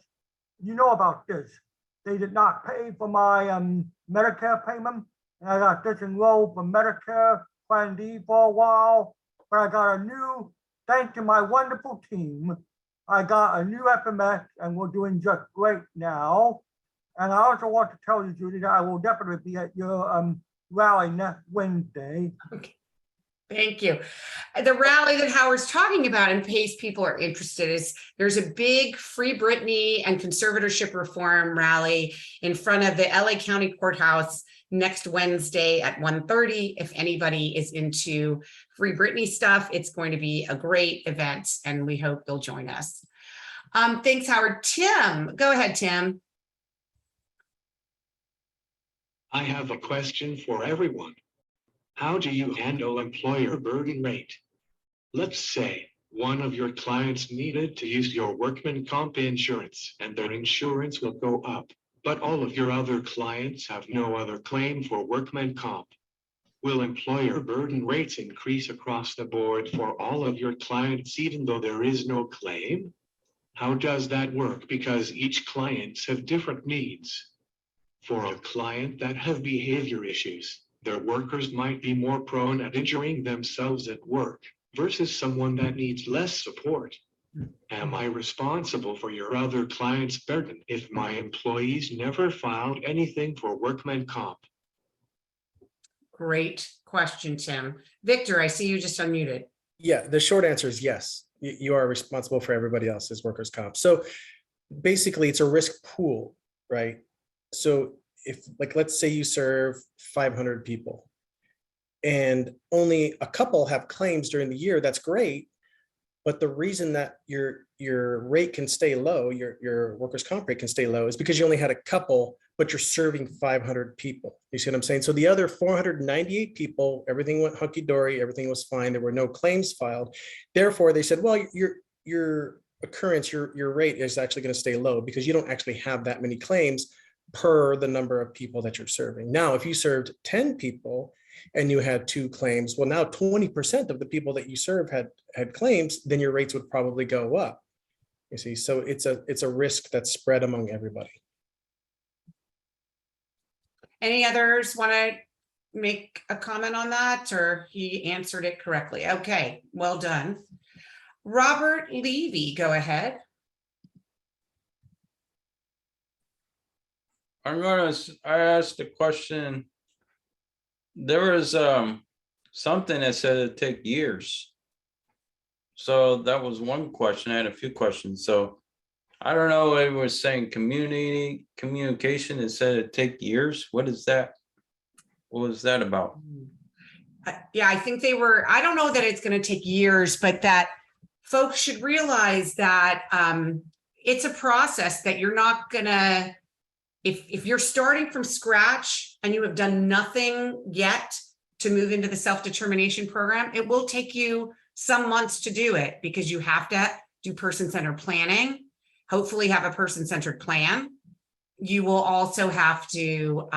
You know about this. They did not pay for my Medicare payment. And I got disenrolled from Medicare Plan D for a while. But I got thanks to my wonderful team, I got a new FMS and we're doing just great now. And I also want to tell you, Judy, that I will definitely be at your rally next Wednesday. Okay. Thank you. The rally that Howard's talking about, in case people are interested, is there's a big Free Britney and conservatorship reform rally in front of the LA County Courthouse next Wednesday at 1:30. If anybody is into Free Britney stuff, it's going to be a great event and we hope you'll join us. Thanks, Howard. Tim, go ahead, Tim. I have a question for everyone. How do you handle employer burden rate? Let's say one of your clients needed to use your workman comp insurance and their insurance will go up, but all of your other clients have no other claim for workman comp. Will employer burden rates increase across the board for all of your clients even though there is no claim? How does that work? Because each clients have different needs. For a client that have behavior issues, their workers might be more prone at injuring themselves at work versus someone that needs less support. Am I responsible for your other clients' burden if my employees never filed anything for workman comp? Great question, Tim. Victor, I see you just unmuted. Yeah, the short answer is yes. You are responsible for everybody else's workers' comp. So basically, it's a risk pool, right? So if, like, let's say you serve 500 people and only a couple have claims during the year, that's great. But the reason that your rate can stay low, your workers' comp rate can stay low, is because you only had a couple, but you're serving 500 people. You see what I'm saying? So the other 498 people, everything went hunky-dory, everything was fine. There were no claims filed. Therefore, they said, well, your occurrence, your rate is actually going to stay low because you don't actually have that many claims per the number of people that you're serving. Now, if you served 10 people and you had 2 claims, well, now 20% of the people that you serve had claims, then your rates would probably go up. You see, so it's a risk that's spread among everybody. Any others want to make a comment on that, or he answered it correctly? Okay, well done. Robert Levy, go ahead. I asked the question. There was something that said it'd take years. So that was one question. I had a few questions. So I don't know, it was saying communication, it said it'd take years. What is that? What was that about? Yeah, I think I don't know that it's going to take years, but that folks should realize that it's a process that you're not going to, if you're starting from scratch and you have done nothing yet to move into the self-determination program, it will take you some months to do it because you have to do person-centered planning, hopefully have a person-centered plan. You will also have to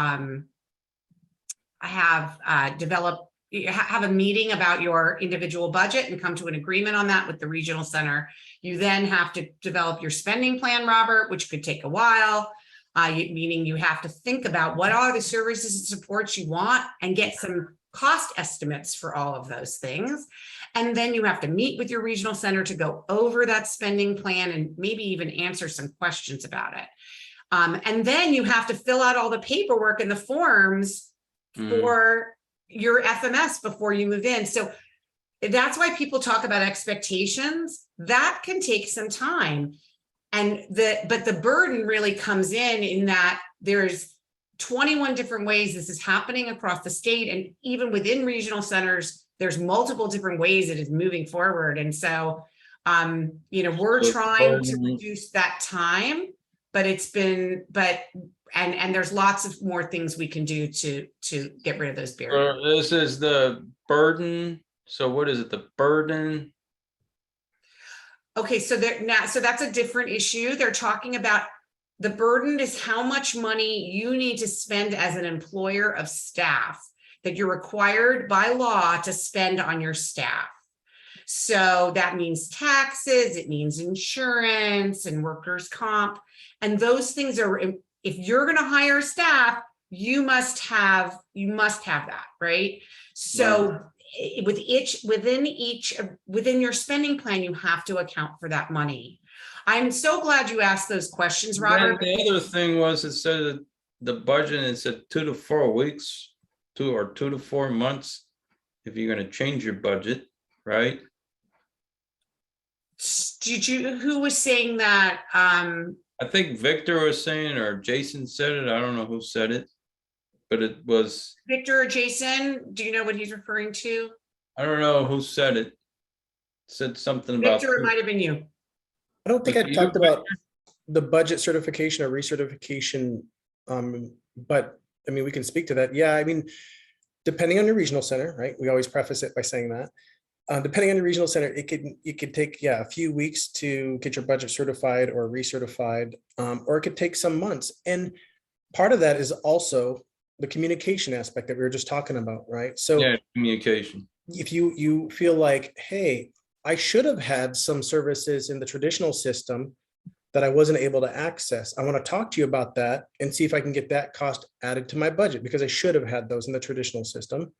have a meeting about your individual budget and come to an agreement on that with the regional center. You then have to develop your spending plan, Robert, which could take a while. Meaning you have to think about what are the services and supports you want and get some cost estimates for all of those things. And then you have to meet with your regional center to go over that spending plan and maybe even answer some questions about it. And then you have to fill out all the paperwork and the forms for your FMS before you move in. So that's why people talk about expectations. That can take some time. But the burden really comes in that there's 21 different ways this is happening across the state. And even within regional centers, there's multiple different ways it is moving forward. And so, we're trying to reduce that time, but and there's lots of more things we can do to get rid of those barriers. This is the burden. So what is it? The burden? Okay, so that's a different issue. They're talking about the burden is how much money you need to spend as an employer of staff that you're required by law to spend on your staff. So that means taxes, it means insurance and workers' comp. And those things are, if you're going to hire staff, you must have that, right? So within your spending plan, you have to account for that money. I'm so glad you asked those questions, Robert. The other thing was, it said that the budget, it said 2 to 4 weeks, 2 to 4 months, if you're going to change your budget, right? Who was saying that? I think Victor was saying, or Jason said it. I don't know who said it, but it was Victor or Jason. Do you know what he's referring to? I don't know who said it. Said something about Victor, it might have been you. I don't think I talked about the budget certification or recertification, but I mean, we can speak to that. Yeah, I mean, depending on your regional center, right? We always preface it by saying that. Depending on your regional center, it could take a few weeks to get your budget certified or recertified, or it could take some months. And part of that is also the communication aspect that we were just talking about, right? So yeah, communication. If you feel like, hey, I should have had some services in the traditional system that I wasn't able to access, I want to talk to you about that and see if I can get that cost added to my budget because I should have had those in the traditional system.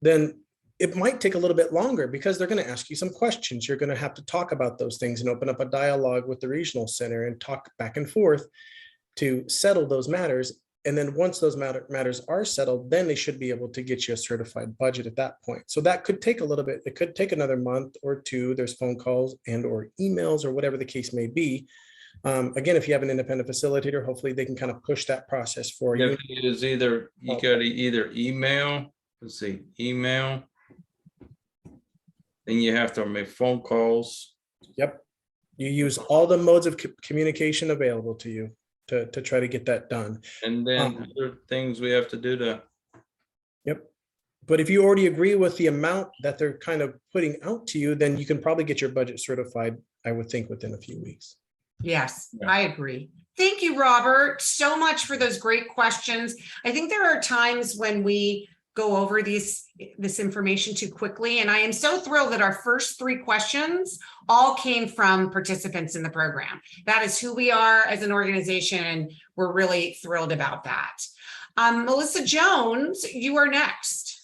Then it might take a little bit longer because they're going to ask you some questions. You're going to have to talk about those things and open up a dialogue with the regional center and talk back and forth to settle those matters. And then once those matters are settled, then they should be able to get you a certified budget at that point. So that could take a little bit. It could take another month or two. There's phone calls and or emails or whatever the case may be. Again, if you have an independent facilitator, hopefully they can kind of push that process for you. It is either, you got to either email, let's see, email. Then you have to make phone calls. Yep. You use all the modes of communication available to you to try to get that done. And then other things we have to do to. Yep. But if you already agree with the amount that they're kind of putting out to you, then you can probably get your budget certified I would think within a few weeks. Yes, Yeah. I agree. Thank you, Robert, so much for those great questions. I think there are times when we go over this information too quickly, and I am so thrilled that our first 3 questions all came from participants in the program. That is who we are as an organization, and we're really thrilled about that. Melissa Jones, you are next.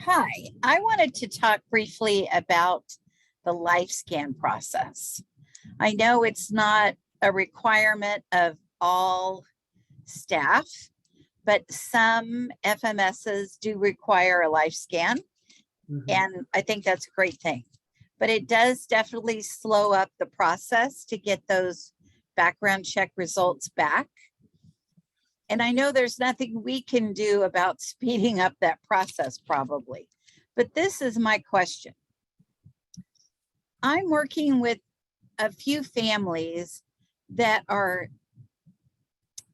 Hi, I wanted to talk briefly about the LifeScan process. I know it's not a requirement of all staff, but some FMSs do require a LifeScan, and I think that's a great thing. But it does definitely slow up the process to get those background check results back. And I know there's nothing we can do about speeding up that process probably, but this is my question. I'm working with a few families that are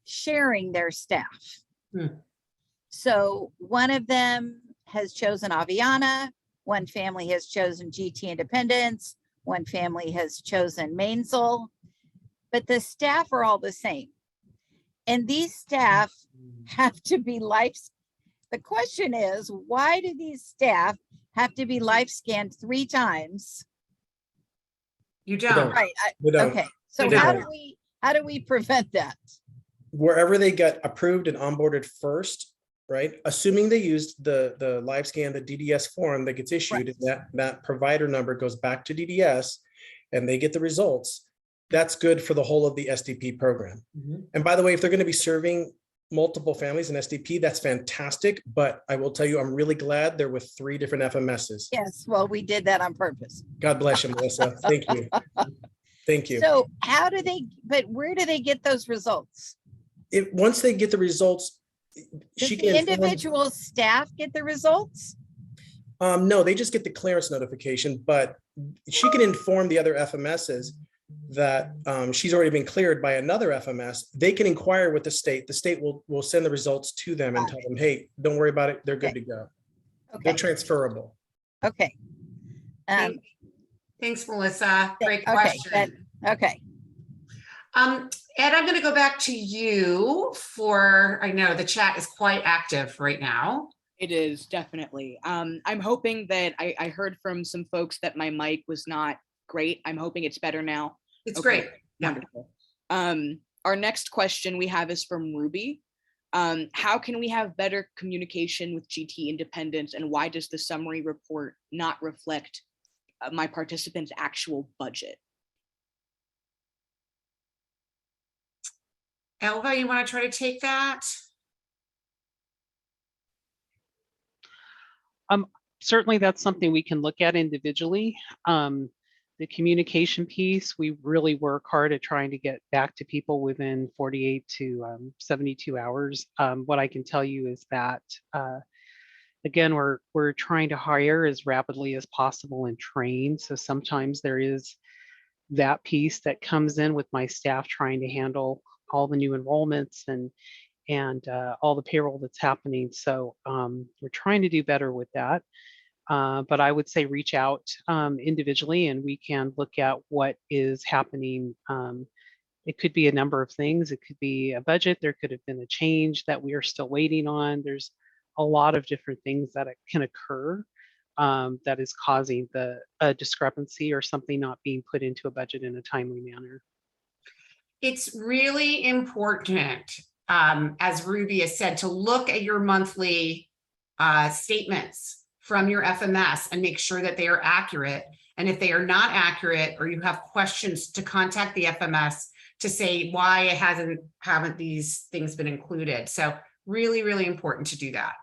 sharing their staff. So one of them has chosen Aviana, one family has chosen GT Independence, one family has chosen Mainzel, but the staff are all the same. And these staff have to be the question is, why do these staff have to be life scanned 3 times? You don't. Right. We don't. Okay. So We how don't. do we prevent that? Wherever they get approved and onboarded first, right? Assuming they used the live scan, the DDS form that gets issued, and that provider number goes back to DDS and they get the results, that's good for the whole of the SDP program. And by the way, if they're going to be serving multiple families in SDP, that's fantastic. But I will tell you, I'm really glad they're with 3 different FMSs. Yes, well, we did that on purpose. God bless you, Melissa. Thank you. Thank you. So where do they get those results? Once they get the results, Does she the can inform- individual staff get the results? No, they just get the clearance notification, but she can inform the other FMSs that she's already been cleared by another FMS. They can inquire with the state. The state will send the results to them and tell them, hey, don't worry about it. They're good to go. They're Okay, transferable. okay. Thanks, Melissa. Great Okay, question. Okay, Ed, I'm going to go back to you for, I know the chat is quite active right now. It is definitely. I'm hoping that I heard from some folks that my mic was not great. I'm hoping it's better now. It's Okay, great. Yeah. Wonderful. Our next question we have is from Ruby. How can we have better communication with GT Independence, and why does the summary report not reflect my participants' actual budget? Elva, you want to try to take that? Certainly that's something we can look at individually. The communication piece, we really work hard at trying to get back to people within 48 to 72 hours. What I can tell you is that, again, we're trying to hire as rapidly as possible and train. So sometimes there is that piece that comes in with my staff trying to handle all the new enrollments and all the payroll that's happening. So we're trying to do better with that. But I would say reach out individually and we can look at what is happening. It could be a number of things. It could be a budget. There could have been a change that we are still waiting on. There's a lot of different things that can occur that is causing the discrepancy or something not being put into a budget in a timely manner. It's really important, as Ruby has said, to look at your monthly statements from your FMS and make sure that they are accurate. And if they are not accurate, or you have questions, to contact the FMS to say why haven't these things been included. So really, really important to do that.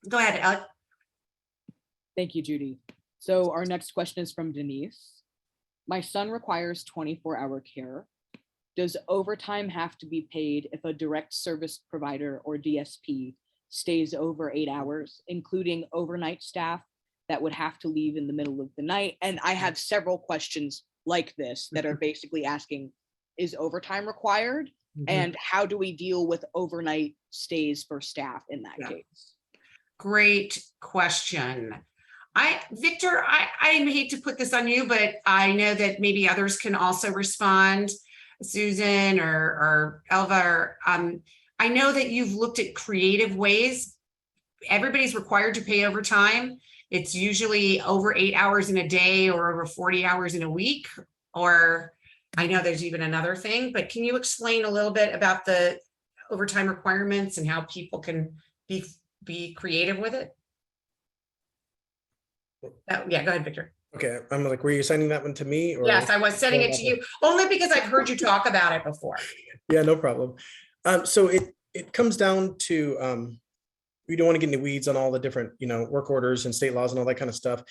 Go ahead, Alex. Thank you, Judy. So our next question is from Denise. My son requires 24-hour care. Does overtime have to be paid if a direct service provider or DSP stays over 8 hours, including overnight staff that would have to leave in the middle of the night? And I have several questions like this that are basically asking, is overtime required? And how do we deal with overnight stays for staff in that case? Great question. Victor, I hate to put this on you, but I know that maybe others can also respond. Susan or Elva, or, I know that you've looked at creative ways. Everybody's required to pay overtime. It's usually over 8 hours in a day or over 40 hours in a week, or I know there's even another thing, but can you explain a little bit about the overtime requirements and how people can be creative with it? Yeah, go ahead, Victor. Okay, I'm like, were you sending that one to me? Or? Yes, I was sending it to you only because I've heard you talk about it before. Yeah, no problem. So it comes down to, we don't want to get into weeds on all the different, work orders and state laws and all that kind of stuff.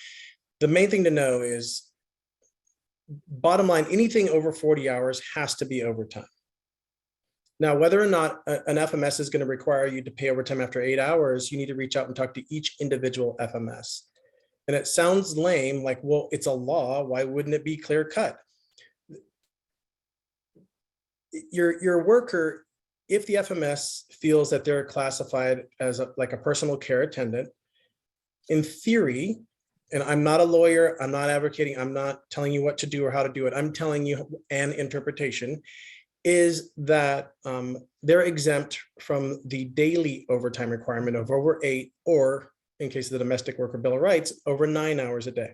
The main thing to know is, bottom line, anything over 40 hours has to be overtime. Now, whether or not an FMS is going to require you to pay overtime after 8 hours, you need to reach out and talk to each individual FMS. And it sounds lame, like, well, it's a law. Why wouldn't it be clear cut? Your worker, if the FMS feels that they're classified as like a personal care attendant, in theory, and I'm not a lawyer, I'm not advocating, I'm not telling you what to do or how to do it, I'm telling you an interpretation, is that they're exempt from the daily overtime requirement of over 8, or in case of the domestic worker bill of rights, over 9 hours a day.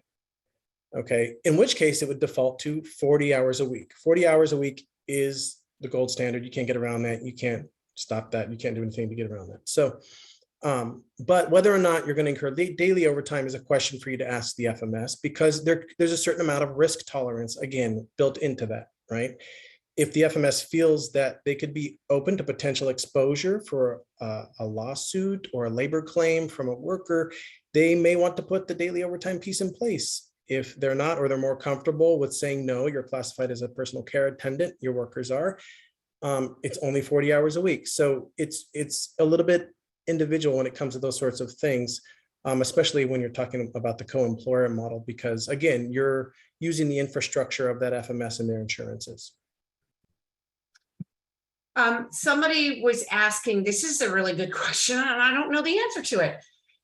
Okay, in which case it would default to 40 hours a week. 40 hours a week is the gold standard. You can't get around that. You can't stop that. You can't do anything to get around that. So, but whether or not you're going to incur daily overtime is a question for you to ask the FMS, because there's a certain amount of risk tolerance, again, built into that, right? If the FMS feels that they could be open to potential exposure for a lawsuit or a labor claim from a worker, they may want to put the daily overtime piece in place. If they're not, or they're more comfortable with saying, no, you're classified as a personal care attendant, your workers are, it's only 40 hours a week. So it's a little bit individual when it comes to those sorts of things, especially when you're talking about the co-employer model, because again, you're using the infrastructure of that FMS and their insurances. Somebody was asking, this is a really good question, and I don't know the answer to it.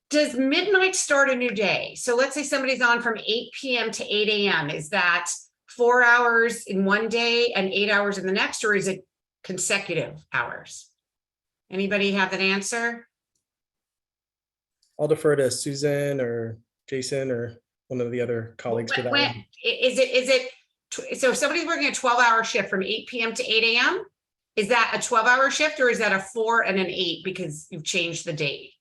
Does midnight start a new day? So let's say somebody's on from 8 p.m. to 8 a.m. Is that 4 hours in one day and 8 hours in the next, or is it consecutive hours? Anybody have an answer? I'll defer to Susan or Jason or one of the other colleagues for that. So if somebody's working a 12-hour shift from 8 p.m. to 8 a.m., is that a 12-hour shift, or is that a 4 and an 8 because you've changed the date?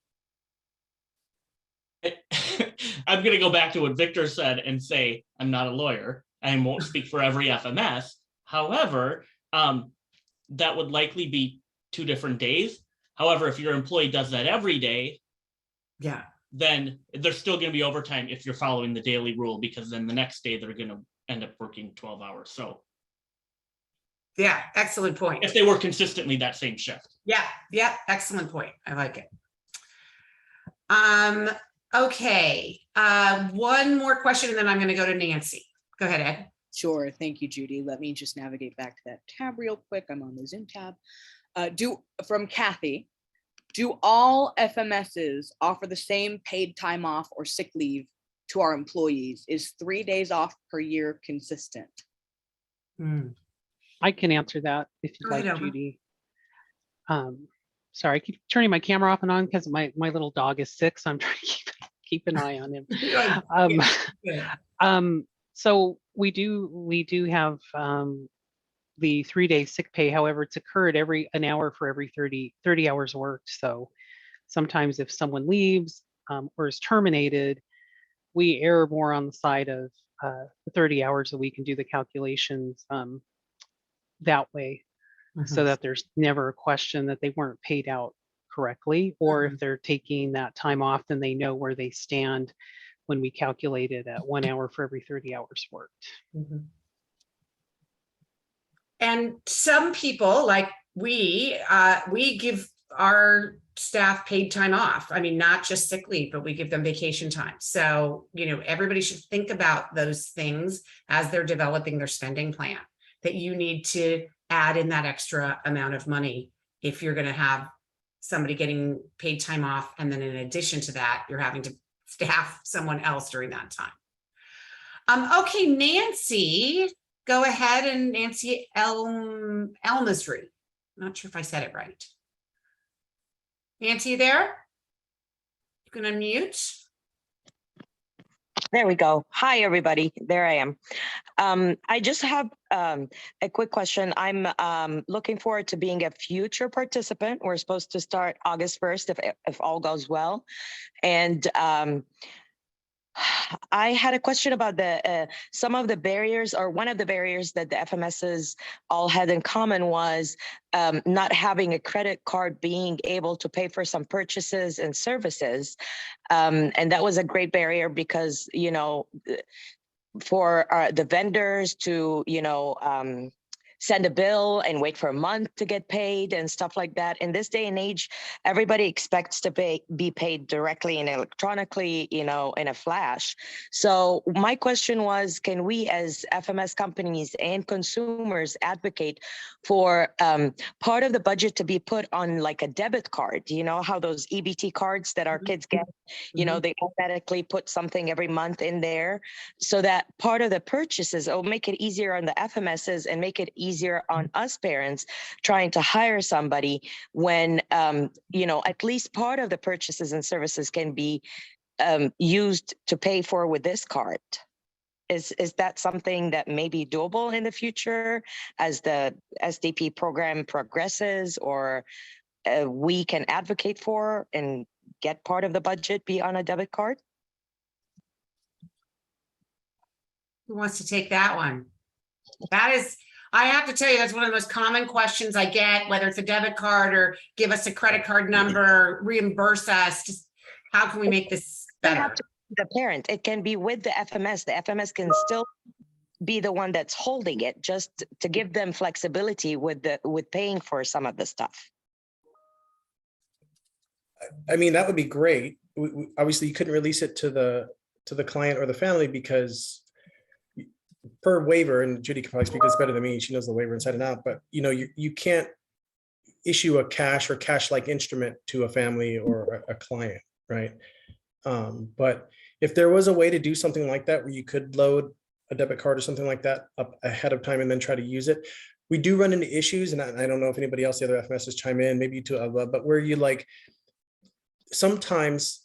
I'm going to go back to what Victor said and say, I'm not a lawyer. I won't speak for every FMS. However, that would likely be 2 different days. However, if your employee does that every day, yeah, then there's still going to be overtime if you're following the daily rule, because then the next day they're going to end up working 12 hours. So yeah, excellent point. If they work consistently that same shift. Yeah, excellent point. I like it. Okay, one more question and then I'm going to go to Nancy. Go ahead, Ed. Sure, thank you, Judy. Let me just navigate back to that tab real quick. I'm on the Zoom tab. From Kathy, do all FMSs offer the same paid time off or sick leave to our employees? Is 3 days off per year consistent? I can answer that if you'd like, Elva. Judy. Sorry, I keep turning my camera off and on because my little dog is sick, so I'm trying to keep an eye on him. So we do have the 3-day sick pay. However, it's occurred an hour for every 30 hours worked. So sometimes if someone leaves or is terminated, we err more on the side of the 30 hours a week and do the calculations that way, so that there's never a question that they weren't paid out correctly, or if they're taking that time off, then they know where they stand when we calculate it at 1 hour for every 30 hours worked. And some people, like we give our staff paid time off. I mean, not just sick leave, but we give them vacation time. So, everybody should think about those things as they're developing their spending plan, that you need to add in that extra amount of money if you're going to have somebody getting paid time off. And then in addition to that, you're having to staff someone else during that time. Okay, Nancy, go ahead, and Nancy Elmasry. Not sure if I said it right. Nancy, you there? You can unmute. There we go. Hi, everybody. There I am. I just have a quick question. I'm looking forward to being a future participant. We're supposed to start August 1st if all goes well. And I had a question about the some of the barriers, or one of the barriers that the FMSs all had in common was not having a credit card, being able to pay for some purchases and services. And that was a great barrier because, you know, for the vendors to, you know, send a bill and wait for a month to get paid and stuff like that. In this day and age, everybody expects to be paid directly and electronically, you know, in a flash. So my question was, can we as FMS companies and consumers advocate for part of the budget to be put on like a debit card? You know how those EBT cards that our kids get, you know, they automatically put something every month in there, so that part of the purchases will make it easier on the FMSs and make it easier on us parents trying to hire somebody when, you know, at least part of the purchases and services can be used to pay for with this card. Is that something that may be doable in the future as the SDP program progresses, or we can advocate for and get part of the budget be on a debit card? Who wants to take that one? That is, I have to tell you, that's one of the most common questions I get, whether it's a debit card or give us a credit card number, reimburse us. Just how can we make this better? The parent, it can be with the FMS. The FMS can still be the one that's holding it, just to give them flexibility with paying for some of the stuff. I mean, that would be great. Obviously, you couldn't release it to the client or the family because per waiver, and Judy can probably speak this better than me, she knows the waiver inside and out, but you know, you can't issue a cash or cash-like instrument to a family or a client, right? But if there was a way to do something like that, where you could load a debit card or something like that up ahead of time and then try to use it, we do run into issues, and I don't know if anybody else, the other FMSs chime in, maybe you too, Elva, but where you like, sometimes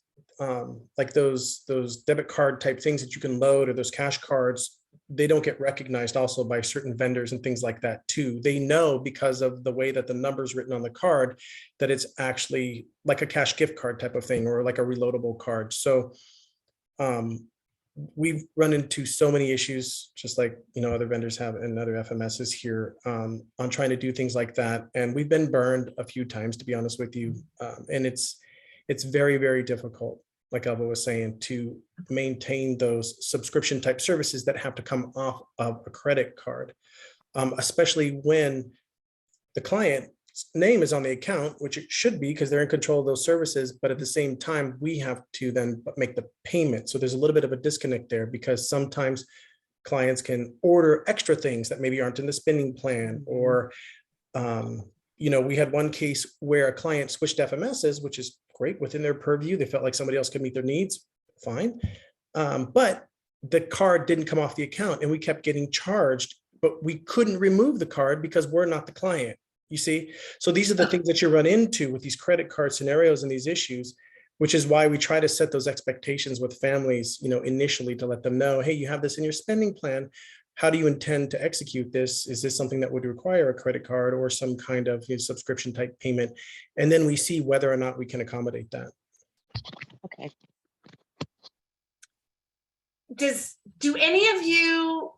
like those debit card type things that you can load, or those cash cards, they don't get recognized also by certain vendors and things like that too. They know because of the way that the number's written on the card that it's actually like a cash gift card type of thing, or like a reloadable card. So we've run into so many issues, just like, you know, other vendors have and other FMSs here, on trying to do things like that. And we've been burned a few times, to be honest with you. And it's very, very difficult, like Elva was saying, to maintain those subscription type services that have to come off of a credit card, especially when the client's name is on the account, which it should be because they're in control of those services. But at the same time, we have to then make the payment. So there's a little bit of a disconnect there, because sometimes clients can order extra things that maybe aren't in the spending plan, or you know, we had one case where a client switched FMSs, which is great within their purview. They felt like somebody else could meet their needs, fine. But the card didn't come off the account and we kept getting charged, but we couldn't remove the card because we're not the client, you see? So these are the things that you run into with these credit card scenarios and these issues, which is why we try to set those expectations with families, you know, initially, to let them know, hey, you have this in your spending plan. How do you intend to execute this? Is this something that would require a credit card or some kind of, you know, subscription type payment? And then we see whether or not we can accommodate that. Okay. Do any of you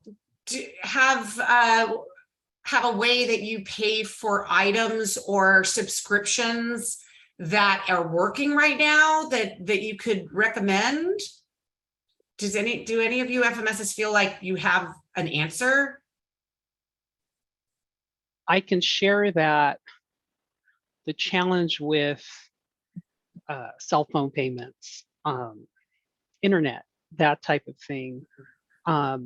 have a way that you pay for items or subscriptions that are working right now that you could recommend? Do any of you FMSs feel like you have an answer? I can share that the challenge with cell phone payments, internet, that type of thing. I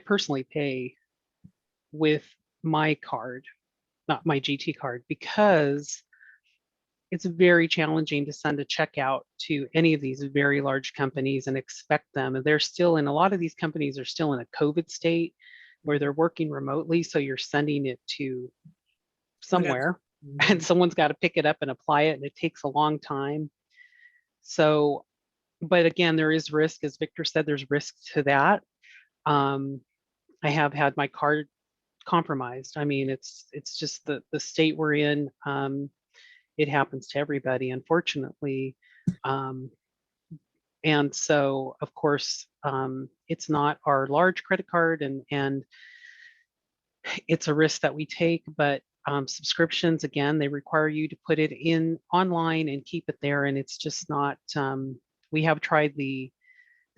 personally pay with my card, not my GT card, because it's very challenging to send a check out to any of these very large companies and expect them. And they're still in, a lot of these companies are still in a COVID state where they're working remotely. So you're sending it to somewhere and someone's got to pick it up and apply it. And it takes a long time. So, but again, there is risk, as Victor said, there's risk to that. I have had my card compromised. I mean, it's just the state we're in. It happens to everybody, unfortunately. And so, of course, it's not our large credit card, and it's a risk that we take. But subscriptions, again, they require you to put it in online and keep it there, and it's just not. We have tried the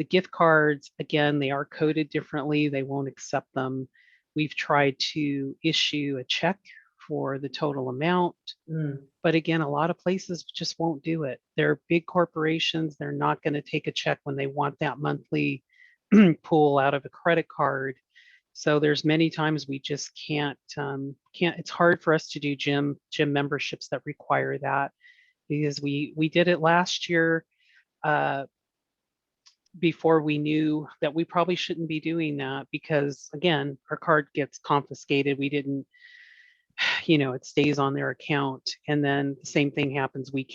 gift cards. Again, they are coded differently. They won't accept them. We've tried to issue a check for the total amount. But again, a lot of places just won't do it. They're big corporations. They're not going to take a check when they want that monthly pull out of a credit card. So there's many times we just can't, it's hard for us to do gym memberships that require that, because we did it last year before we knew that we probably shouldn't be doing that, because again, our card gets confiscated. We didn't, it stays on their account, and then the same thing happens. We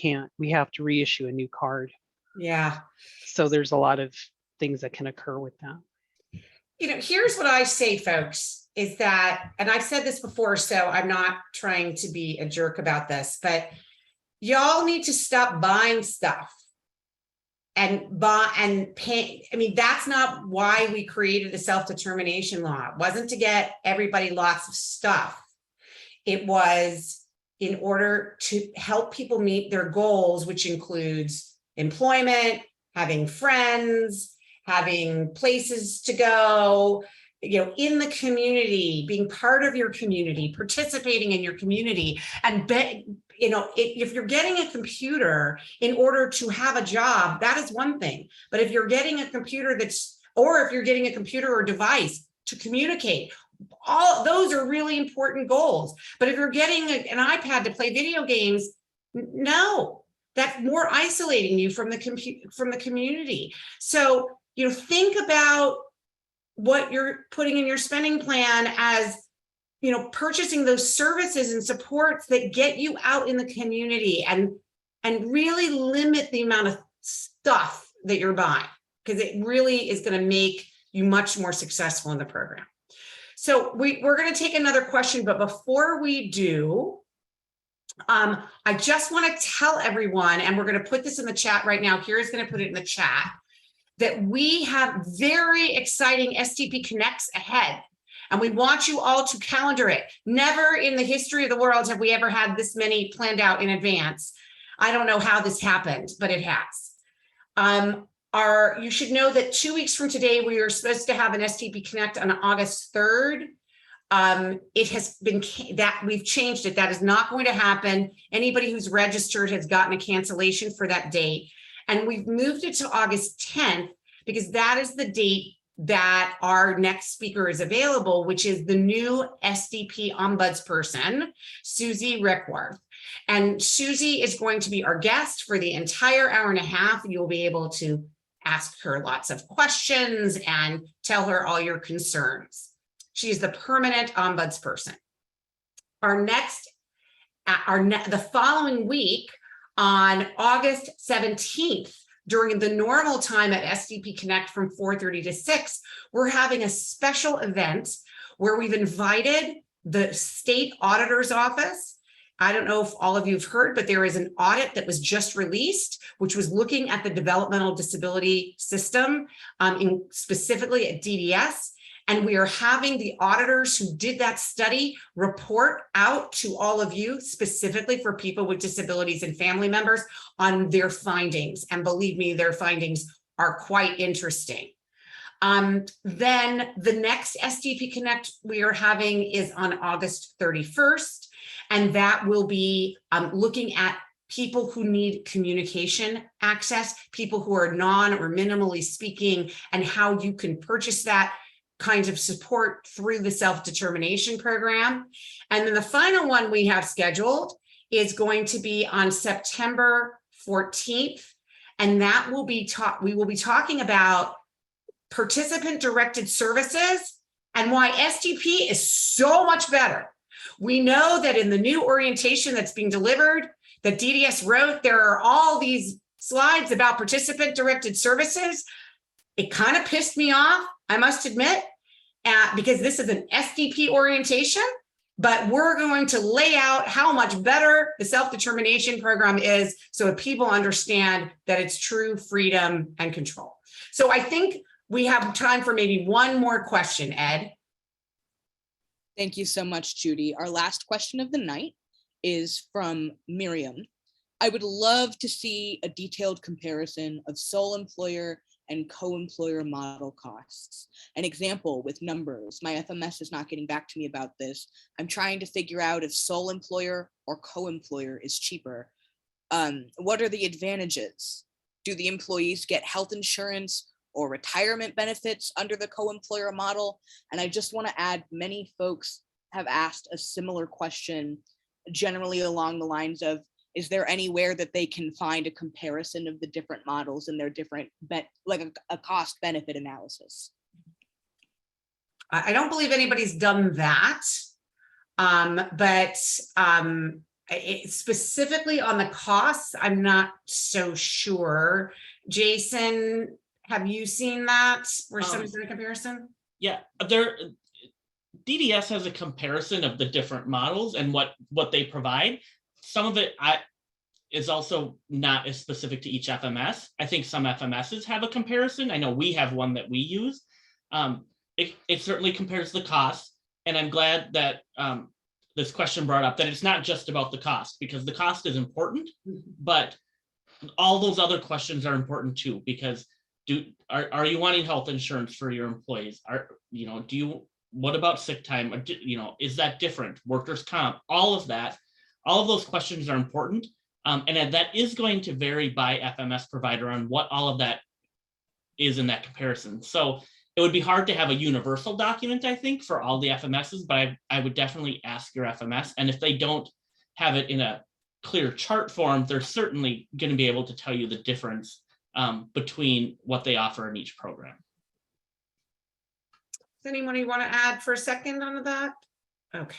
have to reissue a new card. Yeah. So there's a lot of things that can occur with that. Here's what I say, folks, is that, and I've said this before, so I'm not trying to be a jerk about this, but y'all need to stop buying stuff and pay. I mean, that's not why we created a self-determination law. It wasn't to get everybody lots of stuff. It was in order to help people meet their goals, which includes employment, having friends, having places to go, in the community, being part of your community, participating in your community. And if you're getting a computer in order to have a job, that is one thing. But if you're getting a computer or if you're getting a computer or device to communicate, all those are really important goals. But if you're getting an iPad to play video games, no, that's more isolating you from the community. So, think about what you're putting in your spending plan as, purchasing those services and supports that get you out in the community, and really limit the amount of stuff that you're buying, because it really is going to make you much more successful in the program. So we're going to take another question, but before we do, I just want to tell everyone, and we're going to put this in the chat right now. Kira's going to put it in the chat, that we have very exciting SDP Connects ahead, and we want you all to calendar it. Never in the history of the world have we ever had this many planned out in advance. I don't know how this happened, but it has. You should know that 2 weeks from today, we are supposed to have an SDP Connect on August 3rd. It has been that we've changed it. That is not going to happen. Anybody who's registered has gotten a cancellation for that date. And we've moved it to August 10th because that is the date that our next speaker is available, which is the new SDP ombudsperson, Susie Rickworth. And Susie is going to be our guest for the entire hour and a half. You'll be able to ask her lots of questions and tell her all your concerns. She is the permanent ombudsperson. The following week, on August 17th, during the normal time at SDP Connect from 4:30 to 6, we're having a special event where we've invited the state auditor's office. I don't know if all of you have heard, but there is an audit that was just released, which was looking at the developmental disability system, specifically at DDS. And we are having the auditors who did that study report out to all of you, specifically for people with disabilities and family members, on their findings. And believe me, their findings are quite interesting. Then the next SDP Connect we are having is on August 31st. And that will be looking at people who need communication access, people who are non or minimally speaking, and how you can purchase that kinds of support through the self-determination program. And then the final one we have scheduled is going to be on September 14th. And that will be we will be talking about participant-directed services and why SDP is so much better. We know that in the new orientation that's being delivered, that DDS wrote, there are all these slides about participant-directed services. It kind of pissed me off, I must admit, because this is an SDP orientation, but we're going to lay out how much better the self-determination program is so that people understand that it's true freedom and control. So I think we have time for maybe one more question, Ed. Thank you so much, Judy. Our last question of the night is from Miriam. I would love to see a detailed comparison of sole employer and co-employer model costs. An example with numbers. My FMS is not getting back to me about this. I'm trying to figure out if sole employer or co-employer is cheaper. What are the advantages? Do the employees get health insurance or retirement benefits under the co-employer model? And I just want to add, many folks have asked a similar question, generally along the lines of, is there anywhere that they can find a comparison of the different models and their different, like a cost benefit analysis? I don't believe anybody's done that, but specifically on the costs, I'm not so sure. Jason, have you seen that where somebody's done a comparison? Yeah, DDS has a comparison of the different models and what they provide. Some of it is also not as specific to each FMS. I think some FMSs have a comparison. I know we have one that we use. It certainly compares the cost, and I'm glad that this question brought up that it's not just about the cost, because the cost is important, but all those other questions are important too, because are you wanting health insurance for your employees? What about sick time? Is that different? Workers' comp, all of that. All of those questions are important. And that is going to vary by FMS provider on what all of that is in that comparison. So it would be hard to have a universal document, I think, for all the FMSs, but I would definitely ask your FMS. And if they don't have it in a clear chart form, they're certainly going to be able to tell you the difference between what they offer in each program. Does anybody want to add for a second on that? Okay.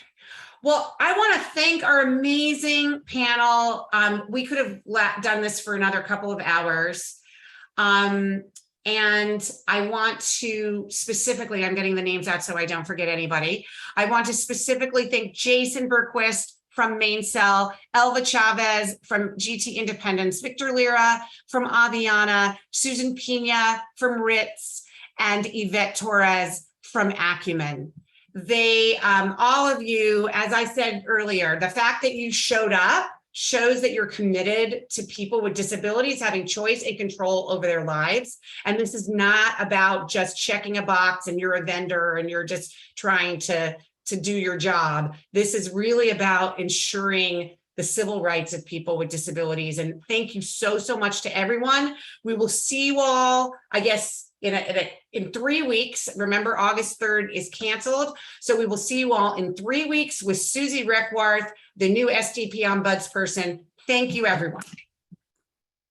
Well, I want to thank our amazing panel. We could have done this for another couple of hours. And I want to specifically, I'm getting the names out so I don't forget anybody. I want to specifically thank Jason Bergquist from Maincell, Elva Chavez from GT Independence, Victor Lira from Aviana, Susan Pina from Ritz, and Yvette Torres from Acumen. They, all of you, as I said earlier, the fact that you showed up shows that you're committed to people with disabilities having choice and control over their lives. And this is not about just checking a box and you're a vendor and you're just trying to do your job. This is really about ensuring the civil rights of people with disabilities. And thank you so, so much to everyone. We will see you all, I guess, in 3 weeks. Remember, August 3rd is canceled. So we will see you all in 3 weeks with Susie Reckwarth, the new SDP ombudsperson. Thank you, everyone.